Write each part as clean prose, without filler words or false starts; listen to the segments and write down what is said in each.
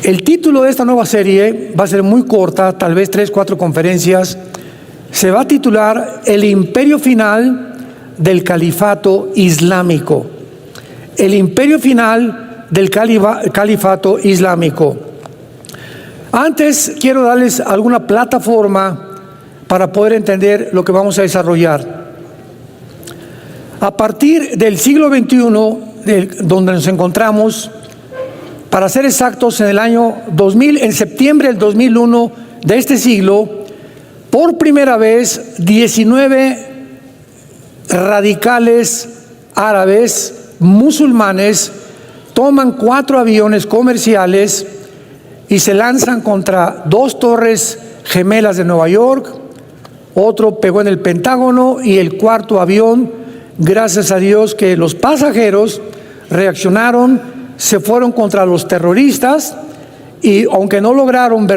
El título de esta nueva serie va a ser muy corta, tal vez 3, 4 conferencias. Se va a titular El imperio final del califato islámico. El imperio final del califato islámico. Antes quiero darles alguna plataforma para poder entender lo que vamos a desarrollar. A partir del siglo XXI, donde nos encontramos, para ser exactos, en el año 2000, en septiembre del 2001 de este siglo, por primera vez 19 radicales árabes musulmanes toman 4 aviones comerciales y se lanzan contra 2 torres gemelas de Nueva York. Otro pegó en el Pentágono y el 4.º avión, gracias a Dios que los pasajeros reaccionaron, se fueron contra los terroristas y aunque no lograron,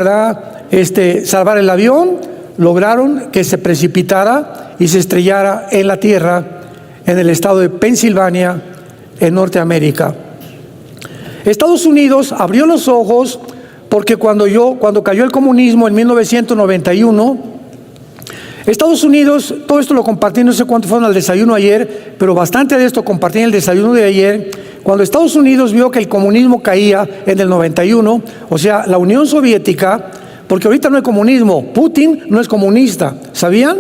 salvar el avión, lograron que se precipitara y se estrellara en la tierra en el estado de Pensilvania, en Norteamérica. Estados Unidos abrió los ojos porque cuando cayó el comunismo en 1991, Estados Unidos, todo esto lo compartí, no sé cuánto fueron al desayuno ayer, pero bastante de esto compartí en el desayuno de ayer. Cuando Estados Unidos vio que el comunismo caía en el 91, o sea, la Unión Soviética, porque ahorita no hay comunismo, Putin no es comunista, ¿sabían?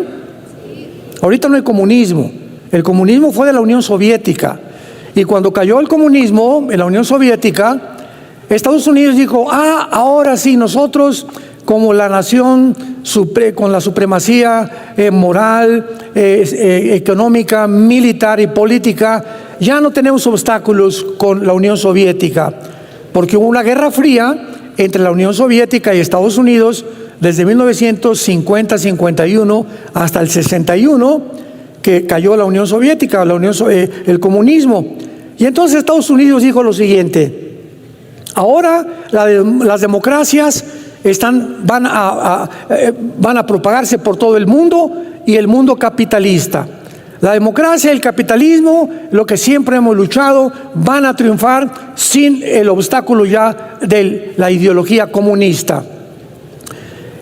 Ahorita no hay comunismo, el comunismo fue de la Unión Soviética. Y cuando cayó el comunismo en la Unión Soviética, Estados Unidos dijo, ahora sí, nosotros como la nación con la supremacía moral, económica, militar y política, ya no tenemos obstáculos con la Unión Soviética, porque hubo una guerra fría entre la Unión Soviética y Estados Unidos desde 1950-51 hasta el 61, que cayó la Unión Soviética, el comunismo. Y entonces Estados Unidos dijo lo siguiente: ahora las democracias van a propagarse por todo el mundo, y el mundo capitalista. La democracia y el capitalismo, lo que siempre hemos luchado, van a triunfar sin el obstáculo ya de la ideología comunista.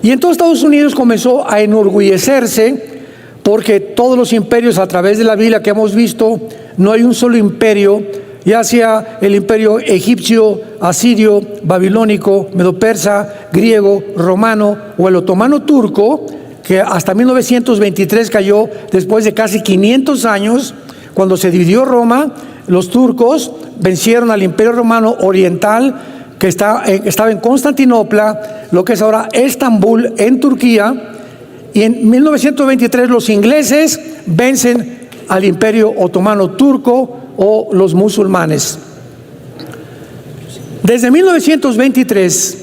Y entonces Estados Unidos comenzó a enorgullecerse, porque todos los imperios a través de la Biblia que hemos visto, no hay un solo imperio, ya sea el imperio egipcio, asirio, babilónico, medo-persa, griego, romano o el otomano turco, que hasta 1923 cayó después de casi 500 años, cuando se dividió Roma. Los turcos vencieron al imperio romano oriental, que estaba en Constantinopla, lo que es ahora Estambul, en Turquía, y en 1923 los ingleses vencen al imperio otomano turco o los musulmanes. Desde 1923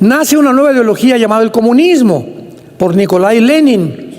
nace una nueva ideología llamada el comunismo, por Nikolai Lenin,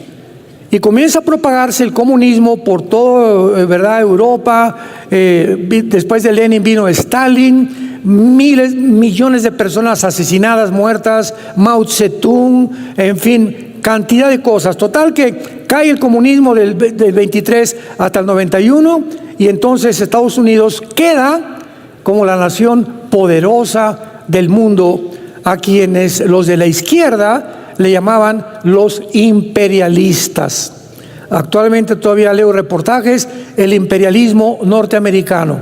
y comienza a propagarse el comunismo por toda Europa. Después de Lenin vino Stalin, millones de personas asesinadas, muertas, Mao Zedong, en fin, cantidad de cosas. Total que cae el comunismo del 23 hasta el 91, y entonces Estados Unidos queda como la nación poderosa del mundo, a quienes los de la izquierda le llamaban los imperialistas. Actualmente todavía leo reportajes, el imperialismo norteamericano.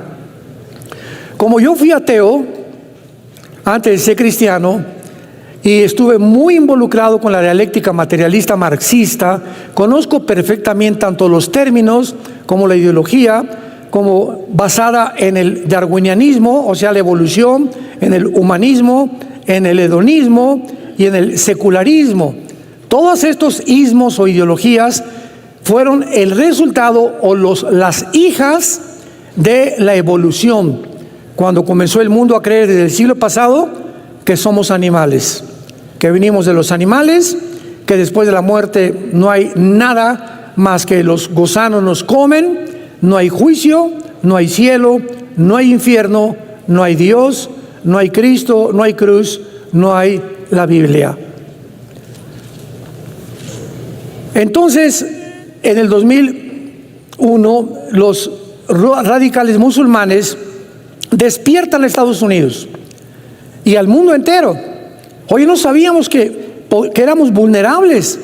Como yo fui ateo antes de ser cristiano y estuve muy involucrado con la dialéctica materialista marxista, conozco perfectamente tanto los términos como la ideología, como basada en el darwinianismo, o sea, la evolución, en el humanismo, en el hedonismo y en el secularismo. Todos estos ismos o ideologías fueron el resultado o las hijas de la evolución, cuando comenzó el mundo a creer desde el siglo pasado que somos animales, que venimos de los animales, que después de la muerte no hay nada más que los gusanos nos comen, no hay juicio, no hay cielo, no hay infierno, no hay Dios, no hay Cristo, no hay cruz, no hay la Biblia. Entonces, en el 2001, los radicales musulmanes despiertan a Estados Unidos y al mundo entero. Hoy no sabíamos que éramos vulnerables.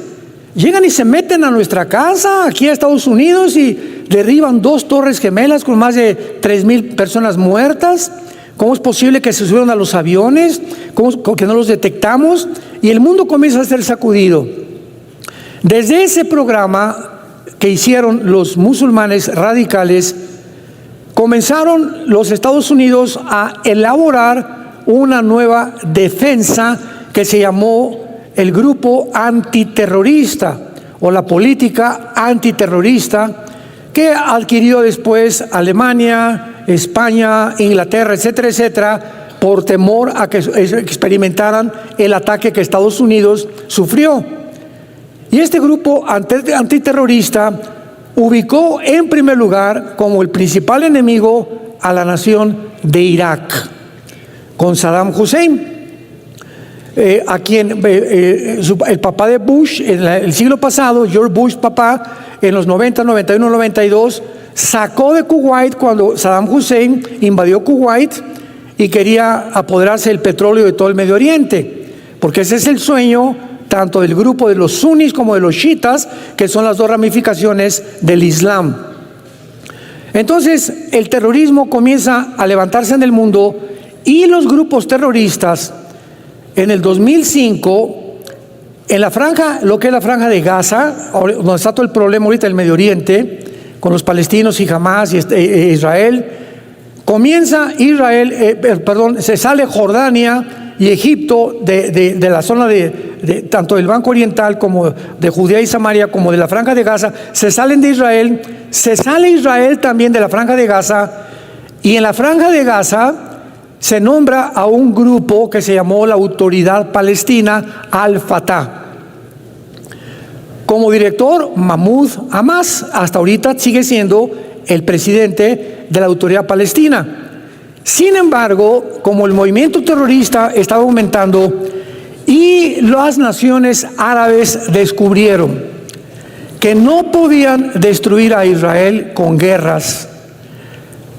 Llegan y se meten a nuestra casa, aquí a Estados Unidos, y derriban 2 torres gemelas con más de 3,000 personas muertas. ¿Cómo es posible que se subieron a los aviones? ¿Cómo que no los detectamos? Y el mundo comienza a ser sacudido. Desde ese programa que hicieron los musulmanes radicales, comenzaron los Estados Unidos a elaborar una nueva defensa que se llamó el grupo antiterrorista o la política antiterrorista, que adquirió después Alemania, España, Inglaterra, etcétera, etcétera, por temor a que experimentaran el ataque que Estados Unidos sufrió. Y este grupo antiterrorista ubicó en primer lugar como el principal enemigo a la nación de Irak, con Saddam Hussein, a quien el papá de Bush en el siglo pasado, George Bush papá, en los 90, 91, 92, sacó de Kuwait cuando Saddam Hussein invadió Kuwait y quería apoderarse del petróleo de todo el Medio Oriente, porque ese es el sueño tanto del grupo de los sunnis como de los chiitas, que son las 2 ramificaciones del Islam. Entonces, el terrorismo comienza a levantarse en el mundo, y los grupos terroristas, en el 2005, en la franja, lo que es la franja de Gaza, donde está todo el problema ahorita del Medio Oriente, con los palestinos y Hamás y Israel, se sale Jordania y Egipto de la zona tanto del Banco Oriental como de Judea y Samaria, como de la franja de Gaza, se salen de Israel, se sale Israel también de la franja de Gaza, y en la franja de Gaza se nombra a un grupo que se llamó la Autoridad Palestina, Al-Fatah. Como director, Mahmoud Abbas, hasta ahorita sigue siendo el presidente de la Autoridad Palestina. Sin embargo, como el movimiento terrorista estaba aumentando y las naciones árabes descubrieron que no podían destruir a Israel con guerras,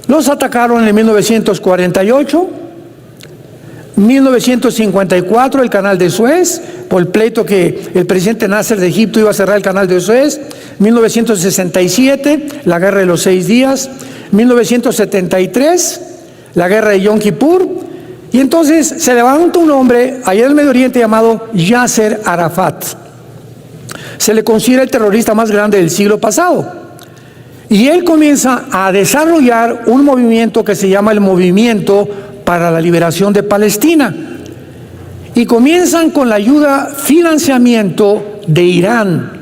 los atacaron en 1948, 1954 el canal de Suez, por el pleito que el presidente Nasser de Egipto iba a cerrar el canal de Suez, 1967 la guerra de los 6 días, 1973 la guerra de Yom Kippur, y entonces se levanta un hombre allá en el Medio Oriente llamado Yasser Arafat. Se le considera el terrorista más grande del siglo pasado. Y él comienza a desarrollar un movimiento que se llama el Movimiento para la Liberación de Palestina. Y comienzan con la ayuda, financiamiento de Irán.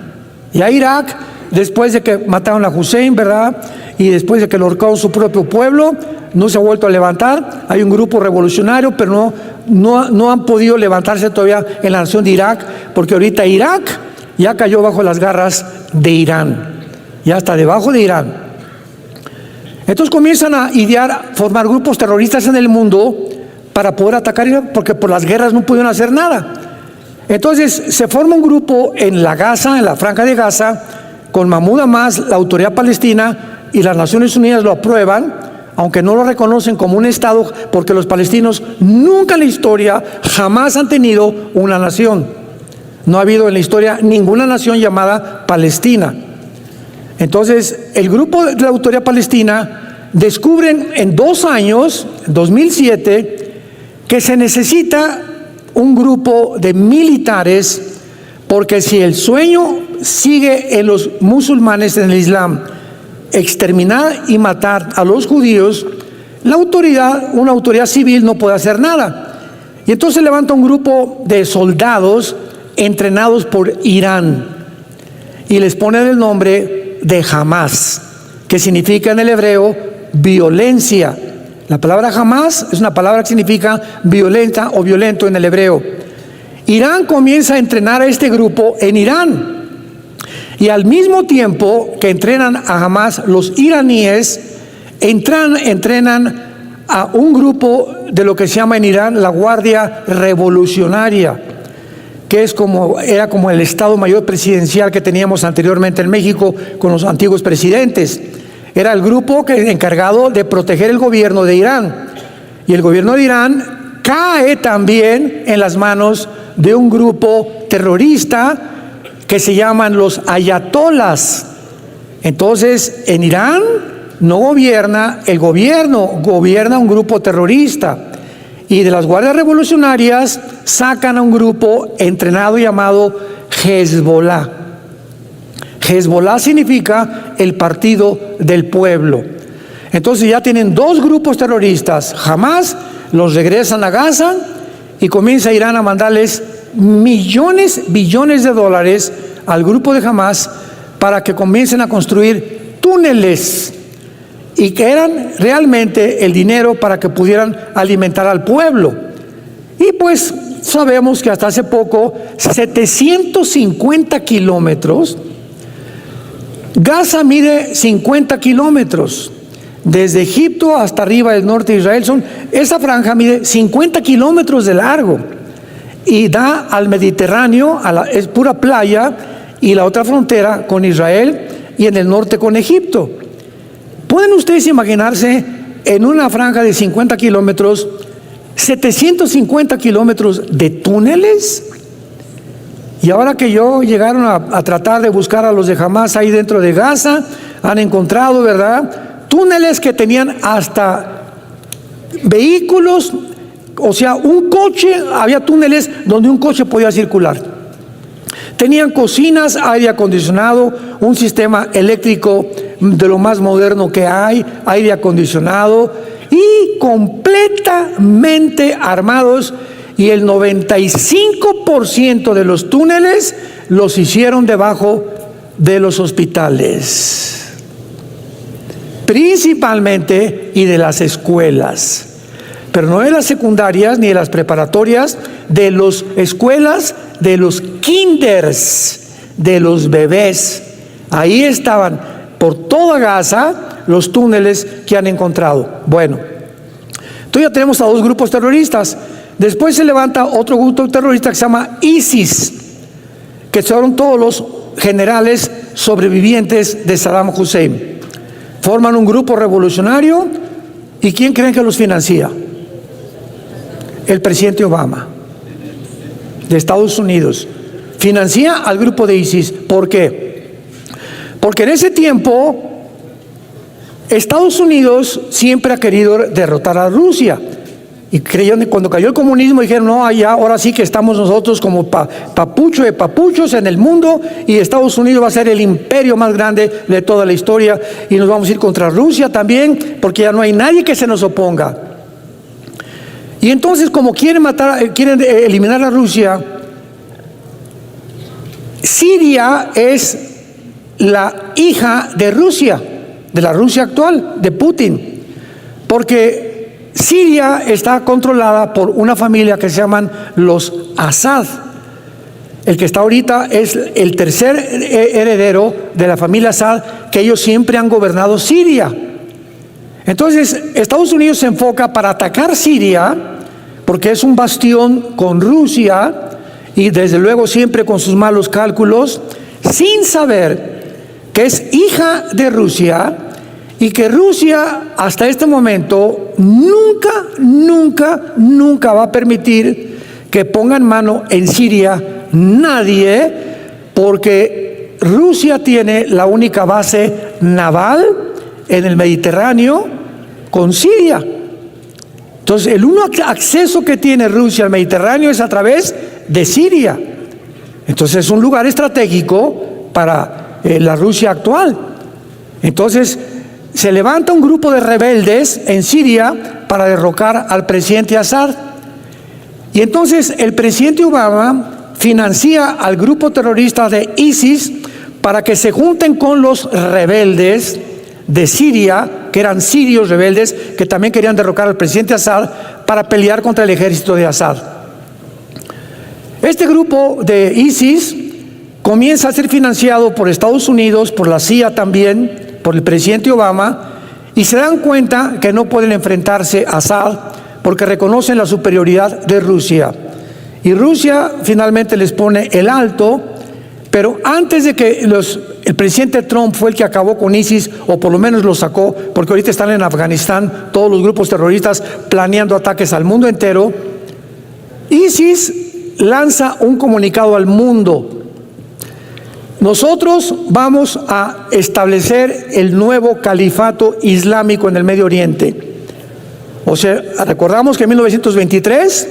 Y a Irak, después de que mataron a Hussein, ¿verdad? Y después de que lo ahorcaron su propio pueblo, no se ha vuelto a levantar. Hay un grupo revolucionario, pero no han podido levantarse todavía en la nación de Irak, porque ahorita Irak ya cayó bajo las garras de Irán. Ya está debajo de Irán. Entonces comienzan a idear, formar grupos terroristas en el mundo para poder atacar Irán, porque por las guerras no pudieron hacer nada. Entonces se forma un grupo en la Gaza, en la franja de Gaza, con Mahmoud Abbas, la Autoridad Palestina, y las Naciones Unidas lo aprueban, aunque no lo reconocen como un Estado, porque los palestinos nunca en la historia jamás han tenido una nación. No ha habido en la historia ninguna nación llamada Palestina. Entonces, el grupo de la Autoridad Palestina descubren en 2 años, 2007, que se necesita un grupo de militares, porque si el sueño sigue en los musulmanes, en el Islam, exterminar y matar a los judíos, una autoridad civil no puede hacer nada. Y entonces levanta un grupo de soldados entrenados por Irán y les ponen el nombre de Hamás, que significa en el hebreo violencia. La palabra Hamás es una palabra que significa violenta o violento en el hebreo. Irán comienza a entrenar a este grupo en Irán, y al mismo tiempo que entrenan a Hamás, los iraníes entrenan a un grupo de lo que se llama en Irán la Guardia Revolucionaria, que era como el Estado Mayor Presidencial que teníamos anteriormente en México con los antiguos presidentes. Era el grupo encargado de proteger el gobierno de Irán. Y el gobierno de Irán cae también en las manos de un grupo terrorista que se llaman los ayatolas. Entonces, en Irán no gobierna el gobierno, gobierna un grupo terrorista. Y de las guardias revolucionarias sacan a un grupo entrenado llamado Hezbollah. Hezbollah significa el partido del pueblo. Entonces ya tienen dos grupos terroristas. Jamás los regresan a Gaza y comienza Irán a mandarles millones, billones de dólares al grupo de Hamas para que comiencen a construir túneles, y que eran realmente el dinero para que pudieran alimentar al pueblo. Y pues sabemos que hasta hace poco, 750 kilómetros, Gaza mide 50 kilómetros, desde Egipto hasta arriba del norte de Israel, esa franja mide 50 kilómetros de largo y da al Mediterráneo, es pura playa, y la otra frontera con Israel y en el norte con Egipto. ¿Pueden ustedes imaginarse en una franja de 50 kilómetros, 750 kilómetros de túneles? Y ahora que llegaron a tratar de buscar a los de Hamas ahí dentro de Gaza, han encontrado, ¿verdad?, túneles que tenían hasta vehículos, o sea, un coche, había túneles donde un coche podía circular. Tenían cocinas, aire acondicionado, un sistema eléctrico de lo más moderno que hay, aire acondicionado, y completamente armados, y el 95% de los túneles los hicieron debajo de los hospitales, principalmente, y de las escuelas, pero no de las secundarias ni de las preparatorias, de las escuelas, de los kinders, de los bebés. Ahí estaban por toda Gaza los túneles que han encontrado. Bueno, entonces ya tenemos a dos grupos terroristas. Después se levanta otro grupo terrorista que se llama ISIS, que son todos los generales sobrevivientes de Saddam Hussein. Forman un grupo revolucionario, ¿y quién creen que los financia? El presidente Obama, de Estados Unidos. Financia al grupo de ISIS. ¿Por qué? Porque en ese tiempo Estados Unidos siempre ha querido derrotar a Rusia. Y creyeron, cuando cayó el comunismo, dijeron, no, allá, ahora sí que estamos nosotros como papucho de papuchos en el mundo, y Estados Unidos va a ser el imperio más grande de toda la historia, y nos vamos a ir contra Rusia también, porque ya no hay nadie que se nos oponga. Y entonces, como quieren eliminar a Rusia, Siria es la hija de Rusia, de la Rusia actual, de Putin, porque Siria está controlada por una familia que se llaman los Assad. El que está ahorita es el tercer heredero de la familia Assad, que ellos siempre han gobernado Siria. Entonces, Estados Unidos se enfoca para atacar Siria, porque es un bastión con Rusia, y desde luego siempre con sus malos cálculos, sin saber que es hija de Rusia, y que Rusia hasta este momento nunca va a permitir que pongan mano en Siria nadie, porque Rusia tiene la única base naval en el Mediterráneo con Siria. Entonces, el único acceso que tiene Rusia al Mediterráneo es a través de Siria. Entonces, es un lugar estratégico para la Rusia actual. Entonces, se levanta un grupo de rebeldes en Siria para derrocar al presidente Assad. Y entonces el presidente Obama financia al grupo terrorista de ISIS para que se junten con los rebeldes de Siria, que eran sirios rebeldes, que también querían derrocar al presidente Assad para pelear contra el ejército de Assad. Este grupo de ISIS comienza a ser financiado por Estados Unidos, por la CIA también, por el presidente Obama, y se dan cuenta que no pueden enfrentarse a Assad porque reconocen la superioridad de Rusia. Y Rusia finalmente les pone el alto Pero antes de que el presidente Trump fue el que acabó con ISIS, o por lo menos lo sacó, porque ahorita están en Afganistán todos los grupos terroristas planeando ataques al mundo entero, ISIS lanza un comunicado al mundo: nosotros vamos a establecer el nuevo califato islámico en el Medio Oriente. O sea, recordamos que en 1923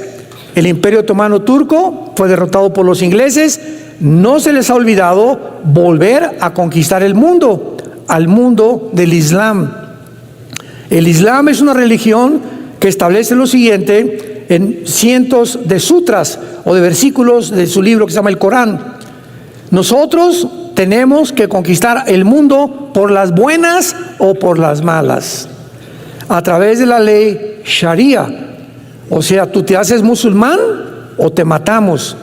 el Imperio Otomano Turco fue derrotado por los ingleses. No se les ha olvidado volver a conquistar el mundo, al mundo del Islam. El Islam es una religión que establece lo siguiente en cientos de sutras o de versículos de su libro que se llama el Corán. Nosotros tenemos que conquistar el mundo por las buenas o por las malas, a través de la ley Sharia. O sea, tú te haces musulmán o te matamos.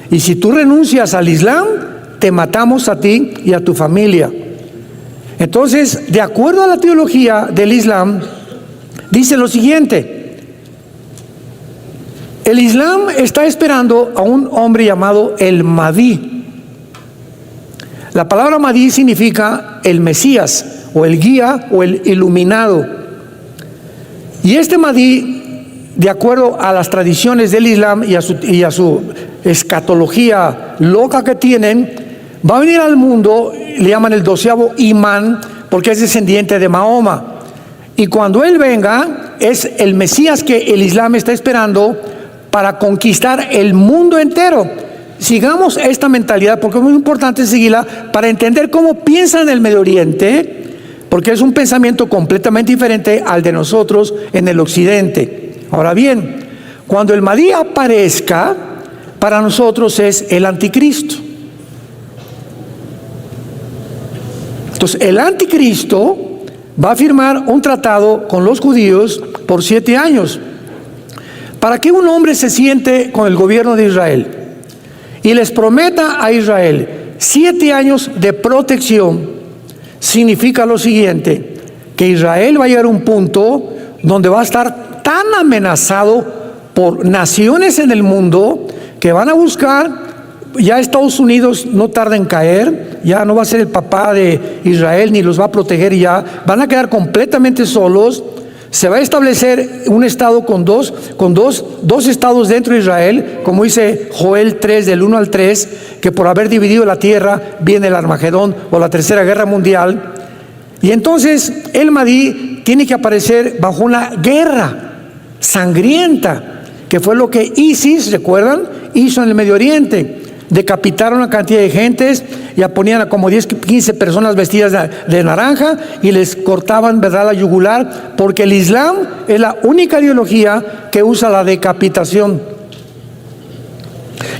Y si tú renuncias al Islam, te matamos a ti y a tu familia. Entonces, de acuerdo a la teología del Islam, dice lo siguiente: el Islam está esperando a un hombre llamado el Mahdi. La palabra Mahdi significa el Mesías, o el guía, o el iluminado. Y este Mahdi, de acuerdo a las tradiciones del Islam y a su escatología loca que tienen, va a venir al mundo, le llaman el 12º imán, porque es descendiente de Mahoma. Y cuando él venga, es el Mesías que el Islam está esperando para conquistar el mundo entero. Sigamos esta mentalidad, porque es muy importante seguirla para entender cómo piensan en el Medio Oriente, porque es un pensamiento completamente diferente al de nosotros en el Occidente. Ahora bien, cuando el Mahdi aparezca, para nosotros es el anticristo. Entonces, el anticristo va a firmar un tratado con los judíos por 7 años, para que un hombre se siente con el gobierno de Israel y les prometa a Israel 7 años de protección. Significa lo siguiente: que Israel va a llegar a un punto donde va a estar tan amenazado por naciones en el mundo que van a buscar, ya Estados Unidos no tarda en caer, ya no va a ser el papá de Israel ni los va a proteger, ya van a quedar completamente solos. Se va a establecer un estado con dos estados dentro de Israel, como dice Joel 3 del 1 al 3, que por haber dividido la tierra viene el Armagedón o la Tercera Guerra Mundial. Y entonces el Mahdi tiene que aparecer bajo una guerra sangrienta, que fue lo que ISIS, ¿recuerdan?, hizo en el Medio Oriente. Decapitaron a una cantidad de gentes, ya ponían a como 10, 15 personas vestidas de naranja y les cortaban, ¿verdad?, la yugular, porque el Islam es la única ideología que usa la decapitación.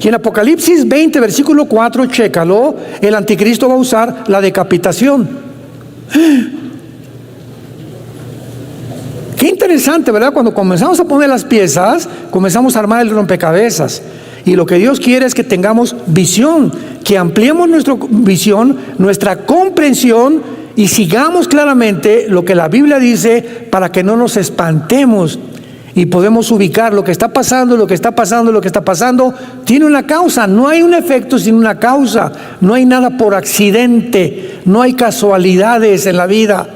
Y en Apocalipsis 20, versículo 4, chécalo, el anticristo va a usar la decapitación. Qué interesante, ¿verdad? Cuando comenzamos a poner las piezas, comenzamos a armar el rompecabezas. Y lo que Dios quiere es que tengamos visión, que ampliemos nuestra visión, nuestra comprensión, y sigamos claramente lo que la Biblia dice para que no nos espantemos y podemos ubicar lo que está pasando, lo que está pasando, lo que está pasando. Tiene una causa, no hay un efecto sin una causa, no hay nada por accidente, no hay casualidades en la vida.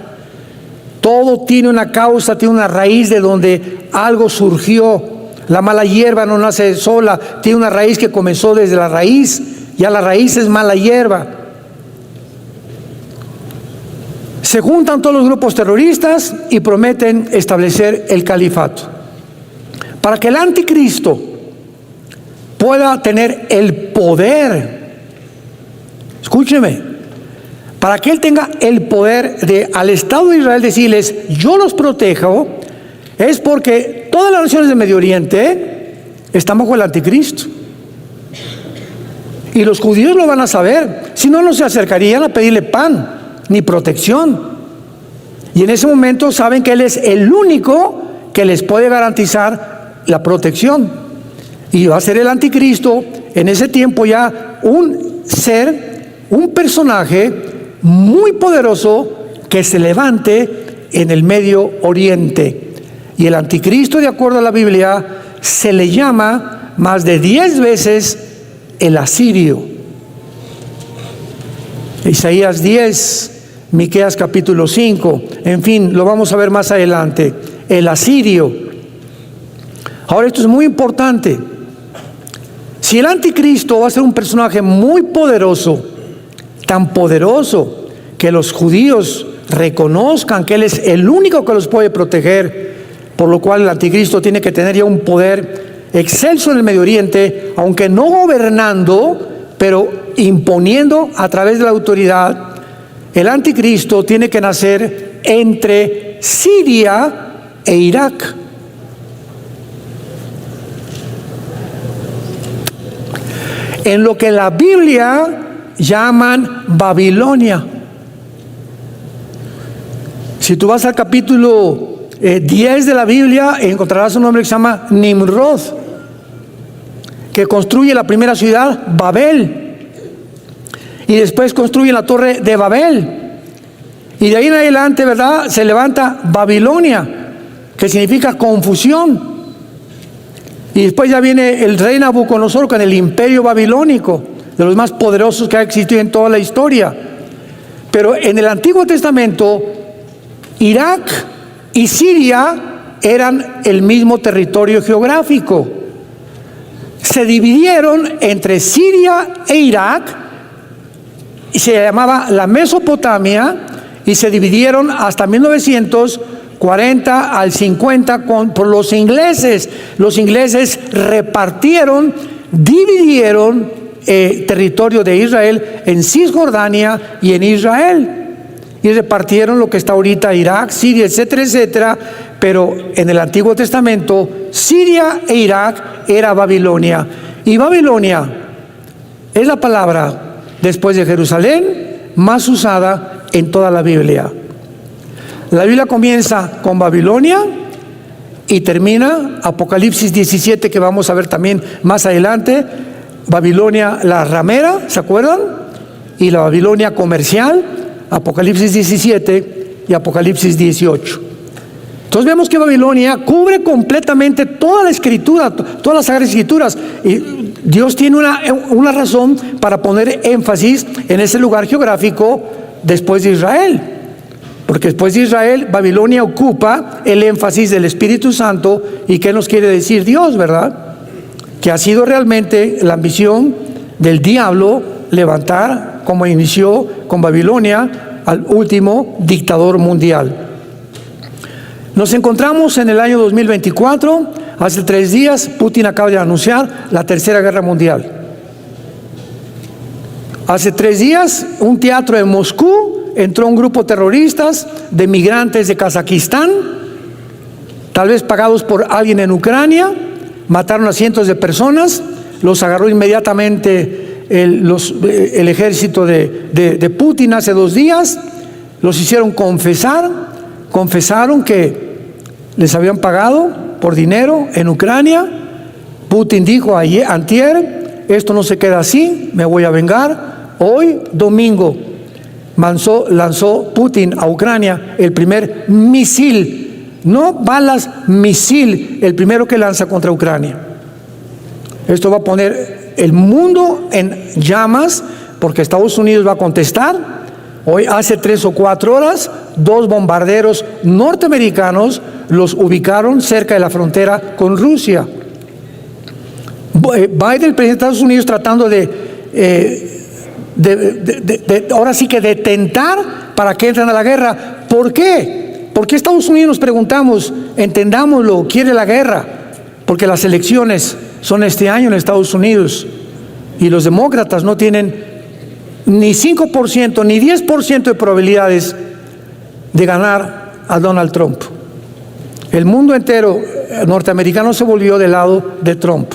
Todo tiene una causa, tiene una raíz de donde algo surgió. La mala hierba no nace sola, tiene una raíz que comenzó desde la raíz, ya la raíz es mala hierba. Se juntan todos los grupos terroristas y prometen establecer el califato. Para que el anticristo pueda tener el poder, escúcheme, para que él tenga el poder de al Estado de Israel decirles, yo los protejo, es porque todas las naciones del Medio Oriente están bajo el anticristo. Y los judíos lo van a saber, si no, no se acercarían a pedirle pan ni protección. Y en ese momento saben que él es el único que les puede garantizar la protección. Y va a ser el anticristo en ese tiempo ya un ser, un personaje muy poderoso que se levante en el Medio Oriente. Y el anticristo, de acuerdo a la Biblia, se le llama más de 10 veces el asirio. Isaías 10, Miqueas capítulo 5, en fin, lo vamos a ver más adelante. El asirio. Ahora, esto es muy importante. Si el anticristo va a ser un personaje muy poderoso, tan poderoso que los judíos reconozcan que él es el único que los puede proteger, por lo cual el anticristo tiene que tener ya un poder excelso en el Medio Oriente, aunque no gobernando, pero imponiendo a través de la autoridad. El anticristo tiene que nacer entre Siria e Irak. En lo que la Biblia llaman Babilonia. Si tú vas al capítulo 10 de la Biblia, encontrarás un hombre que se llama Nimrod, que construye la primera ciudad, Babel, y después construye la torre de Babel, y de ahí en adelante, ¿verdad?, se levanta Babilonia, que significa confusión. Y después ya viene el rey Nabucodonosor con el imperio babilónico, de los más poderosos que ha existido en toda la historia. Pero en el Antiguo Testamento, Irak y Siria eran el mismo territorio geográfico. Se dividieron entre Siria e Irak, y se llamaba la Mesopotamia, y se dividieron hasta 1940 al 50 por los ingleses. Los ingleses repartieron, dividieron territorio de Israel en Cisjordania y en Israel, y repartieron lo que está ahorita Irak, Siria, etcétera, etcétera. Pero en el Antiguo Testamento, Siria e Irak era Babilonia, y Babilonia es la palabra después de Jerusalén más usada en toda la Biblia. La Biblia comienza con Babilonia y termina Apocalipsis 17, que vamos a ver también más adelante. Babilonia la ramera, ¿se acuerdan? Y la Babilonia comercial, Apocalipsis 17 y Apocalipsis 18. Entonces vemos que Babilonia cubre completamente toda la escritura, todas las Sagradas Escrituras, y Dios tiene una razón para poner énfasis en ese lugar geográfico después de Israel. Porque después de Israel, Babilonia ocupa el énfasis del Espíritu Santo. ¿Y qué nos quiere decir Dios, verdad? Que ha sido realmente la ambición del diablo levantar, como inició con Babilonia, al último dictador mundial. Nos encontramos en el año 2024. Hace 3 días, Putin acaba de anunciar la Tercera Guerra Mundial. Hace 3 días, un teatro en Moscú, entró un grupo terrorista de migrantes de Kazajistán, tal vez pagados por alguien en Ucrania, mataron a cientos de personas, los agarró inmediatamente el ejército de Putin hace 2 días, los hicieron confesaron que les habían pagado por dinero en Ucrania. Putin dijo antier, esto no se queda así, me voy a vengar. Hoy, domingo, lanzó Putin a Ucrania el primer misil, no balas, misil, el primero que lanza contra Ucrania. Esto va a poner el mundo en llamas, porque Estados Unidos va a contestar. Hoy, hace 3 o 4 horas, 2 bombarderos norteamericanos los ubicaron cerca de la frontera con Rusia. Biden, el presidente de Estados Unidos, tratando ahora sí que de tentar para que entren a la guerra. ¿Por qué? Porque Estados Unidos, nos preguntamos, entendámoslo, quiere la guerra, porque las elecciones son este año en Estados Unidos, y los demócratas no tienen ni 5% ni 10% de probabilidades de ganar a Donald Trump. El mundo entero norteamericano se volvió del lado de Trump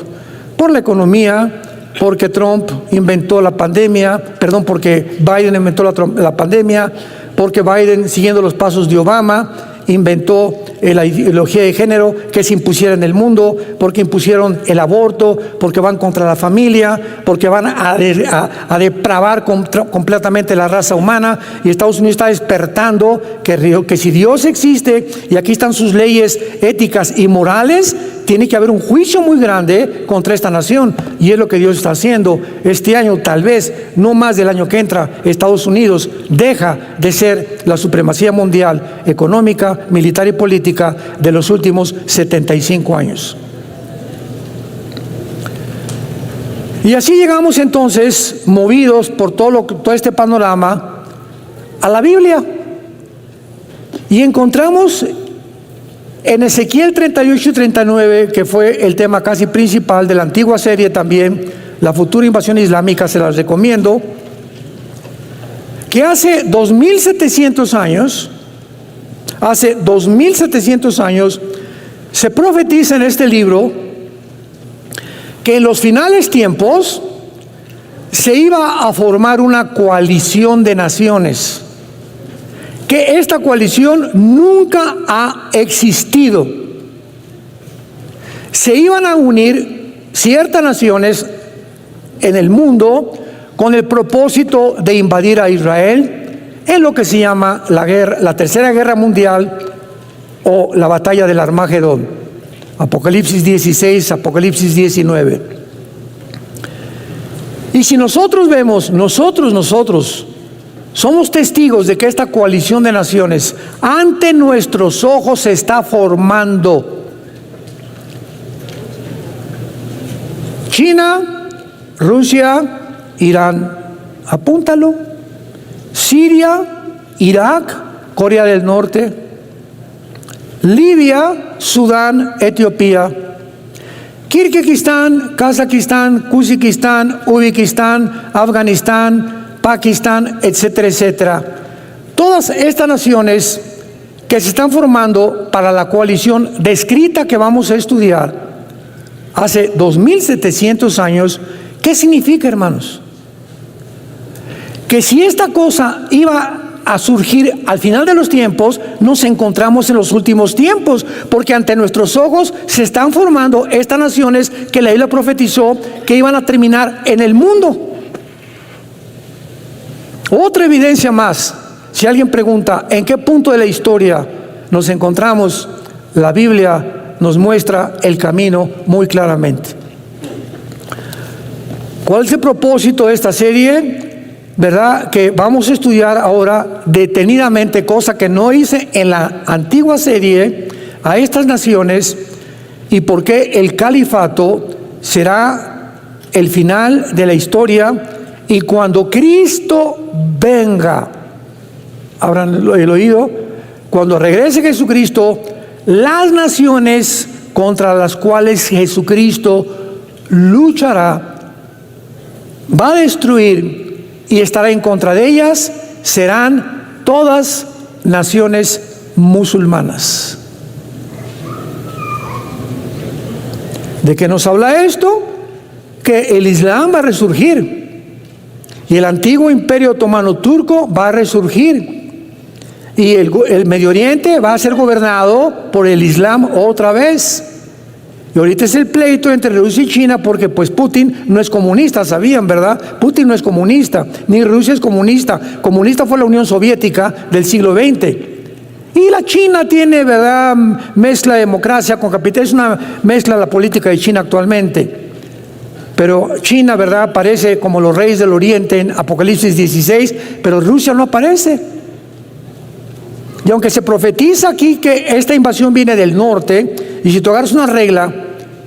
por la economía, porque Trump inventó la pandemia, porque Biden inventó la pandemia, porque Biden, siguiendo los pasos de Obama, inventó la ideología de género que se impusiera en el mundo, porque impusieron el aborto, porque van contra la familia, porque van a depravar completamente la raza humana. Y Estados Unidos está despertando que si Dios existe y aquí están sus leyes éticas y morales, tiene que haber un juicio muy grande contra esta nación, y es lo que Dios está haciendo. Este año, tal vez, no más del año que entra, Estados Unidos deja de ser la supremacía mundial económica, militar y política de los últimos 75 años. Y así llegamos entonces, movidos por todo este panorama, a la Biblia. Y encontramos en Ezequiel 38 y 39, que fue el tema casi principal de la antigua serie también, la futura invasión islámica, se las recomiendo, que hace 2700 años, se profetiza en este libro que en los finales tiempos se iba a formar una coalición de naciones, que esta coalición nunca ha existido. Se iban a unir ciertas naciones en el mundo con el propósito de invadir a Israel en lo que se llama la Tercera Guerra Mundial o la Batalla del Armagedón. Apocalipsis 16, Apocalipsis 19. Y si nosotros vemos, nosotros somos testigos de que esta coalición de naciones ante nuestros ojos se está formando. China, Rusia, Irán, apúntalo. Siria, Irak, Corea del Norte, Libia, Sudán, Etiopía, Kirguistán, Kazajistán, Kuzbekistán, Uzbekistán, Afganistán, Pakistán, etcétera, etcétera. Todas estas naciones que se están formando para la coalición descrita que vamos a estudiar hace 2700 años, ¿qué significa, hermanos? Que si esta cosa iba a surgir al final de los tiempos, nos encontramos en los últimos tiempos, porque ante nuestros ojos se están formando estas naciones que la Biblia profetizó que iban a terminar en el mundo. Otra evidencia más, si alguien pregunta en qué punto de la historia nos encontramos, la Biblia nos muestra el camino muy claramente. ¿Cuál es el propósito de esta serie? ¿Verdad? Que vamos a estudiar ahora detenidamente, cosa que no hice en la antigua serie, a estas naciones y por qué el califato será el final de la historia, y cuando Cristo venga, habrán el oído, cuando regrese Jesucristo, las naciones contra las cuales Jesucristo luchará, va a destruir y estará en contra de ellas, serán todas naciones musulmanas. ¿De qué nos habla esto? Que el Islam va a resurgir y el antiguo imperio otomano turco va a resurgir y el Medio Oriente va a ser gobernado por el Islam otra vez. Y ahorita es el pleito entre Rusia y China porque pues Putin no es comunista, sabían, ¿verdad? Putin no es comunista, ni Rusia es comunista. Comunista fue la Unión Soviética del siglo XX. Y la China tiene, ¿verdad?, mezcla de democracia con capitalismo, es una mezcla de la política de China actualmente. Pero China, ¿verdad?, aparece como los reyes del Oriente en Apocalipsis 16, pero Rusia no aparece. Y aunque se profetiza aquí que esta invasión viene del norte, y si tú agarras una regla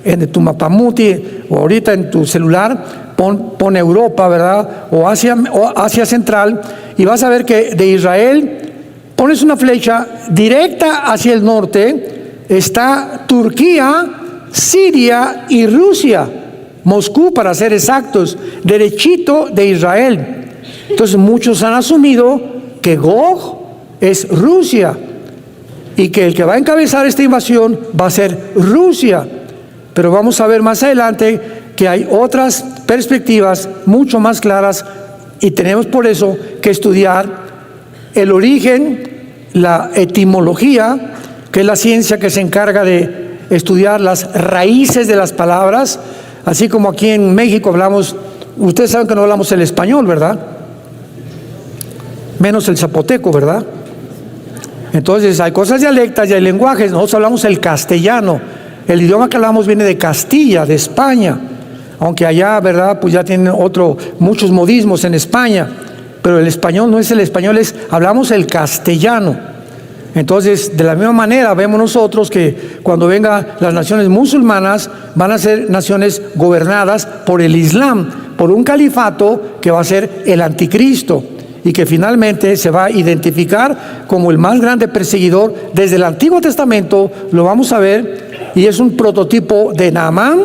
en tu mapamuti o ahorita en tu celular, pon Europa, ¿verdad?, o Asia Central, y vas a ver que de Israel pones una flecha directa hacia el norte, está Turquía, Siria y Rusia, Moscú para ser exactos, derechito de Israel. Entonces muchos han asumido que Gog es Rusia y que el que va a encabezar esta invasión va a ser Rusia. Pero vamos a ver más adelante que hay otras perspectivas mucho más claras y tenemos por eso que estudiar el origen, la etimología, que es la ciencia que se encarga de estudiar las raíces de las palabras, así como aquí en México hablamos, ustedes saben que no hablamos el español, ¿verdad? Menos el zapoteco, ¿verdad? Entonces hay cosas dialectas y hay lenguajes, nosotros hablamos el castellano, El idioma que hablamos viene de Castilla, de España, aunque allá, ¿verdad?, pues ya tienen muchos modismos en España, pero el español no es el español, hablamos el castellano. Entonces, de la misma manera, vemos nosotros que cuando vengan las naciones musulmanas, van a ser naciones gobernadas por el Islam, por un califato que va a ser el anticristo y que finalmente se va a identificar como el más grande perseguidor. Desde el Antiguo Testamento lo vamos a ver, y es un prototipo de Naamán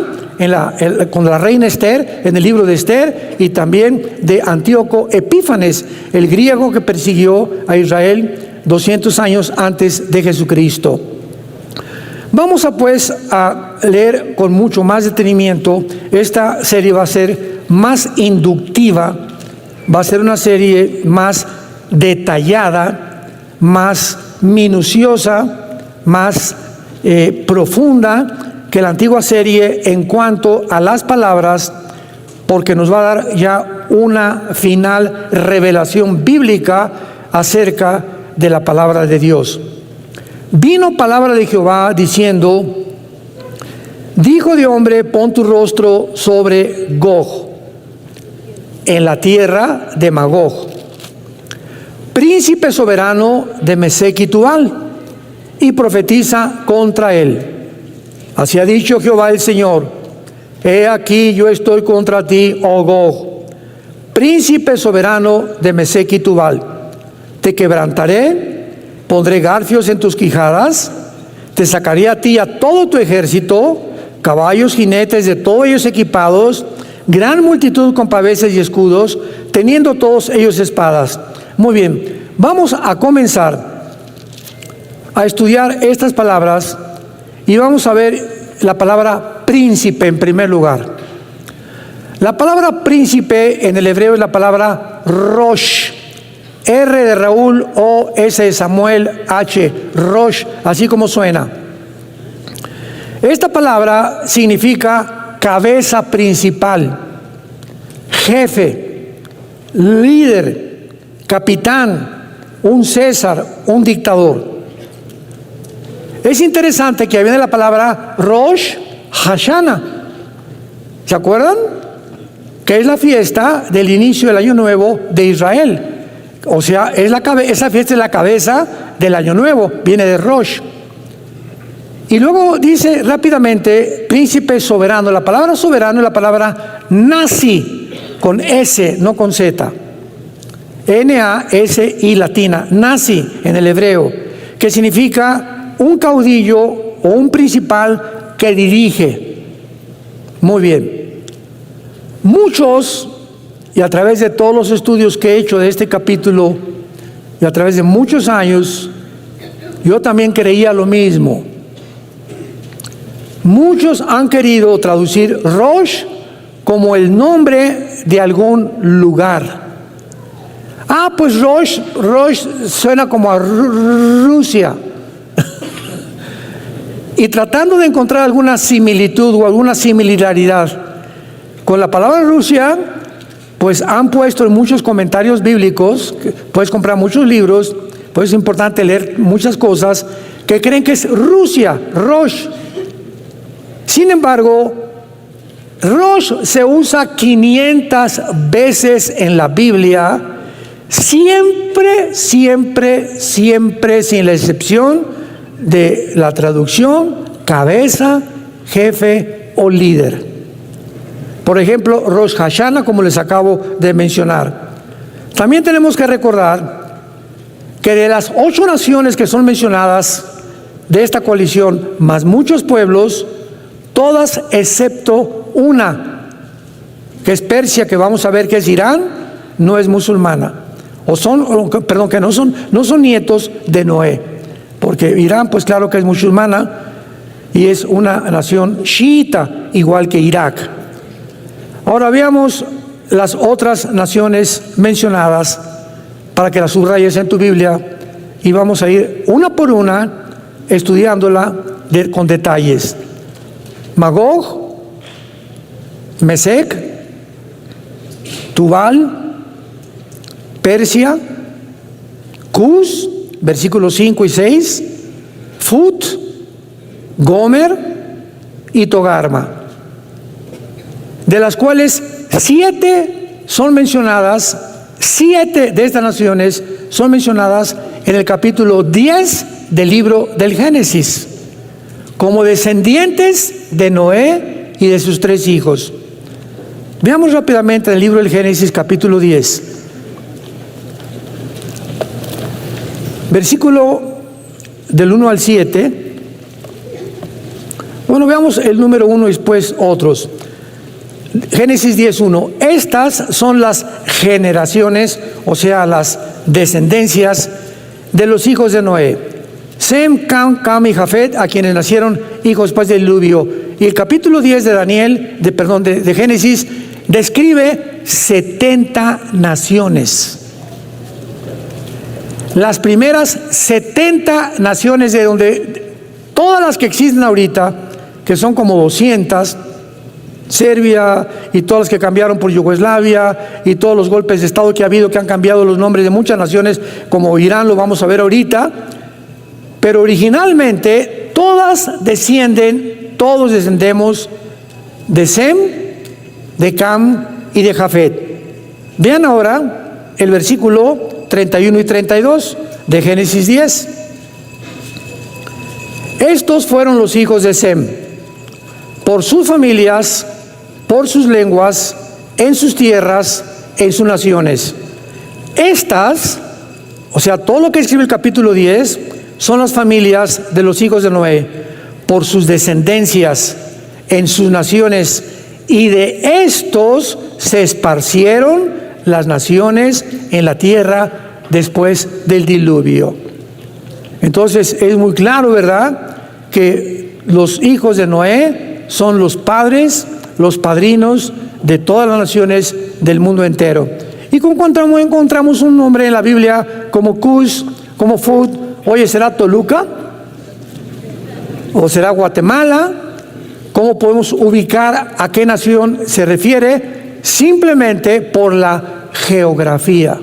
con la reina Esther, en el libro de Esther, y también de Antíoco Epífanes, el griego que persiguió a Israel 200 años antes de Jesucristo. Vamos a leer con mucho más detenimiento. Esta serie va a ser más inductiva, va a ser una serie más detallada, más minuciosa, más profunda que la antigua serie en cuanto a las palabras, porque nos va a dar ya una final revelación bíblica acerca de la palabra de Dios. Vino palabra de Jehová diciendo: Hijo de hombre, pon tu rostro sobre Gog, en la tierra de Magog, príncipe soberano de Mesec y Tubal, y profetiza contra él. Así ha dicho Jehová el Señor: He aquí yo estoy contra ti, oh Gog, príncipe soberano de Mesec y Tubal. Te quebrantaré, pondré garfios en tus quijadas, te sacaré a ti y a todo tu ejército, caballos, jinetes, de todos ellos equipados, gran multitud con paveses y escudos, teniendo todos ellos espadas. Muy bien, vamos a comenzar a estudiar estas palabras y vamos a ver la palabra príncipe en primer lugar. La palabra príncipe en el hebreo es la palabra Rosh, R de Raúl, O, S de Samuel, H, Rosh, así como suena. Esta palabra significa cabeza principal, jefe, líder, capitán, un César, un dictador. Es interesante que ahí viene la palabra Rosh Hashanah. ¿Se acuerdan? Que es la fiesta del inicio del año nuevo de Israel. O sea, esa fiesta es la cabeza del año nuevo, viene de Rosh. Y luego dice rápidamente, príncipe soberano. La palabra soberano es la palabra Nasi, con S, no con Z. N-A-S-I latina, Nasi en el hebreo, que significa un caudillo o un principal que dirige. Muy bien. Muchos, y a través de todos los estudios que he hecho de este capítulo, y a través de muchos años, yo también creía lo mismo. Muchos han querido traducir Rosh como el nombre de algún lugar. Pues Rosh suena como a Rusia. Y tratando de encontrar alguna similitud o alguna similaridad con la palabra Rusia, pues han puesto en muchos comentarios bíblicos, puedes comprar muchos libros, pues es importante leer muchas cosas, que creen que es Rusia, Rosh. Sin embargo, Rosh se usa 500 veces en la Biblia, siempre, sin la excepción de la traducción cabeza, jefe o líder. Por ejemplo, Rosh Hashanah, como les acabo de mencionar. También tenemos que recordar que de las 8 naciones que son mencionadas de esta coalición, más muchos pueblos, todas excepto una, que es Persia, que vamos a ver que es Irán, no es musulmana, que no son nietos de Noé, porque Irán, pues claro que es musulmana y es una nación chiita, igual que Irak. Ahora veamos las otras naciones mencionadas para que las subrayes en tu Biblia, y vamos a ir una por una estudiándola con detalles. Magog, Mesec, Tubal, Persia, Cus, versículos 5 y 6, Fut, Gomer, y Togarma, de las cuales 7 son mencionadas, 7 de estas naciones son mencionadas en el capítulo 10 del libro del Génesis, como descendientes de Noé y de sus 3 hijos. Veamos rápidamente el libro del Génesis, capítulo 10. Versículo del 1 al 7. Bueno, veamos el número 1 y después otros. Génesis 10:1. Estas son las generaciones, o sea, las descendencias de los hijos de Noé: Sem, Cam y Jafet, a quienes nacieron hijos después del diluvio. Y el capítulo 10 de Génesis describe 70 naciones. Las primeras 70 naciones, de donde todas las que existen ahorita, que son como 200, Serbia y todas las que cambiaron por Yugoslavia y todos los golpes de Estado que ha habido, que han cambiado los nombres de muchas naciones, como Irán, lo vamos a ver ahorita. Pero originalmente todos descendemos de Sem, de Cam y de Jafet. Vean ahora el versículo 31 y 32 de Génesis 10. Estos fueron los hijos de Sem, por sus familias, por sus lenguas, en sus tierras, en sus naciones. Estas, o sea, todo lo que escribe el capítulo 10, son las familias de los hijos de Noé, por sus descendencias, en sus naciones, y de estos se esparcieron las naciones en la tierra después del diluvio. Entonces es muy claro, ¿verdad?, que los hijos de Noé son los padres, los padrinos de todas las naciones del mundo entero. Y encontramos un nombre en la Biblia como Cush, como Fud. Oye, ¿será Toluca? ¿O será Guatemala? ¿Cómo podemos ubicar a qué nación se refiere? Simplemente por la geografía.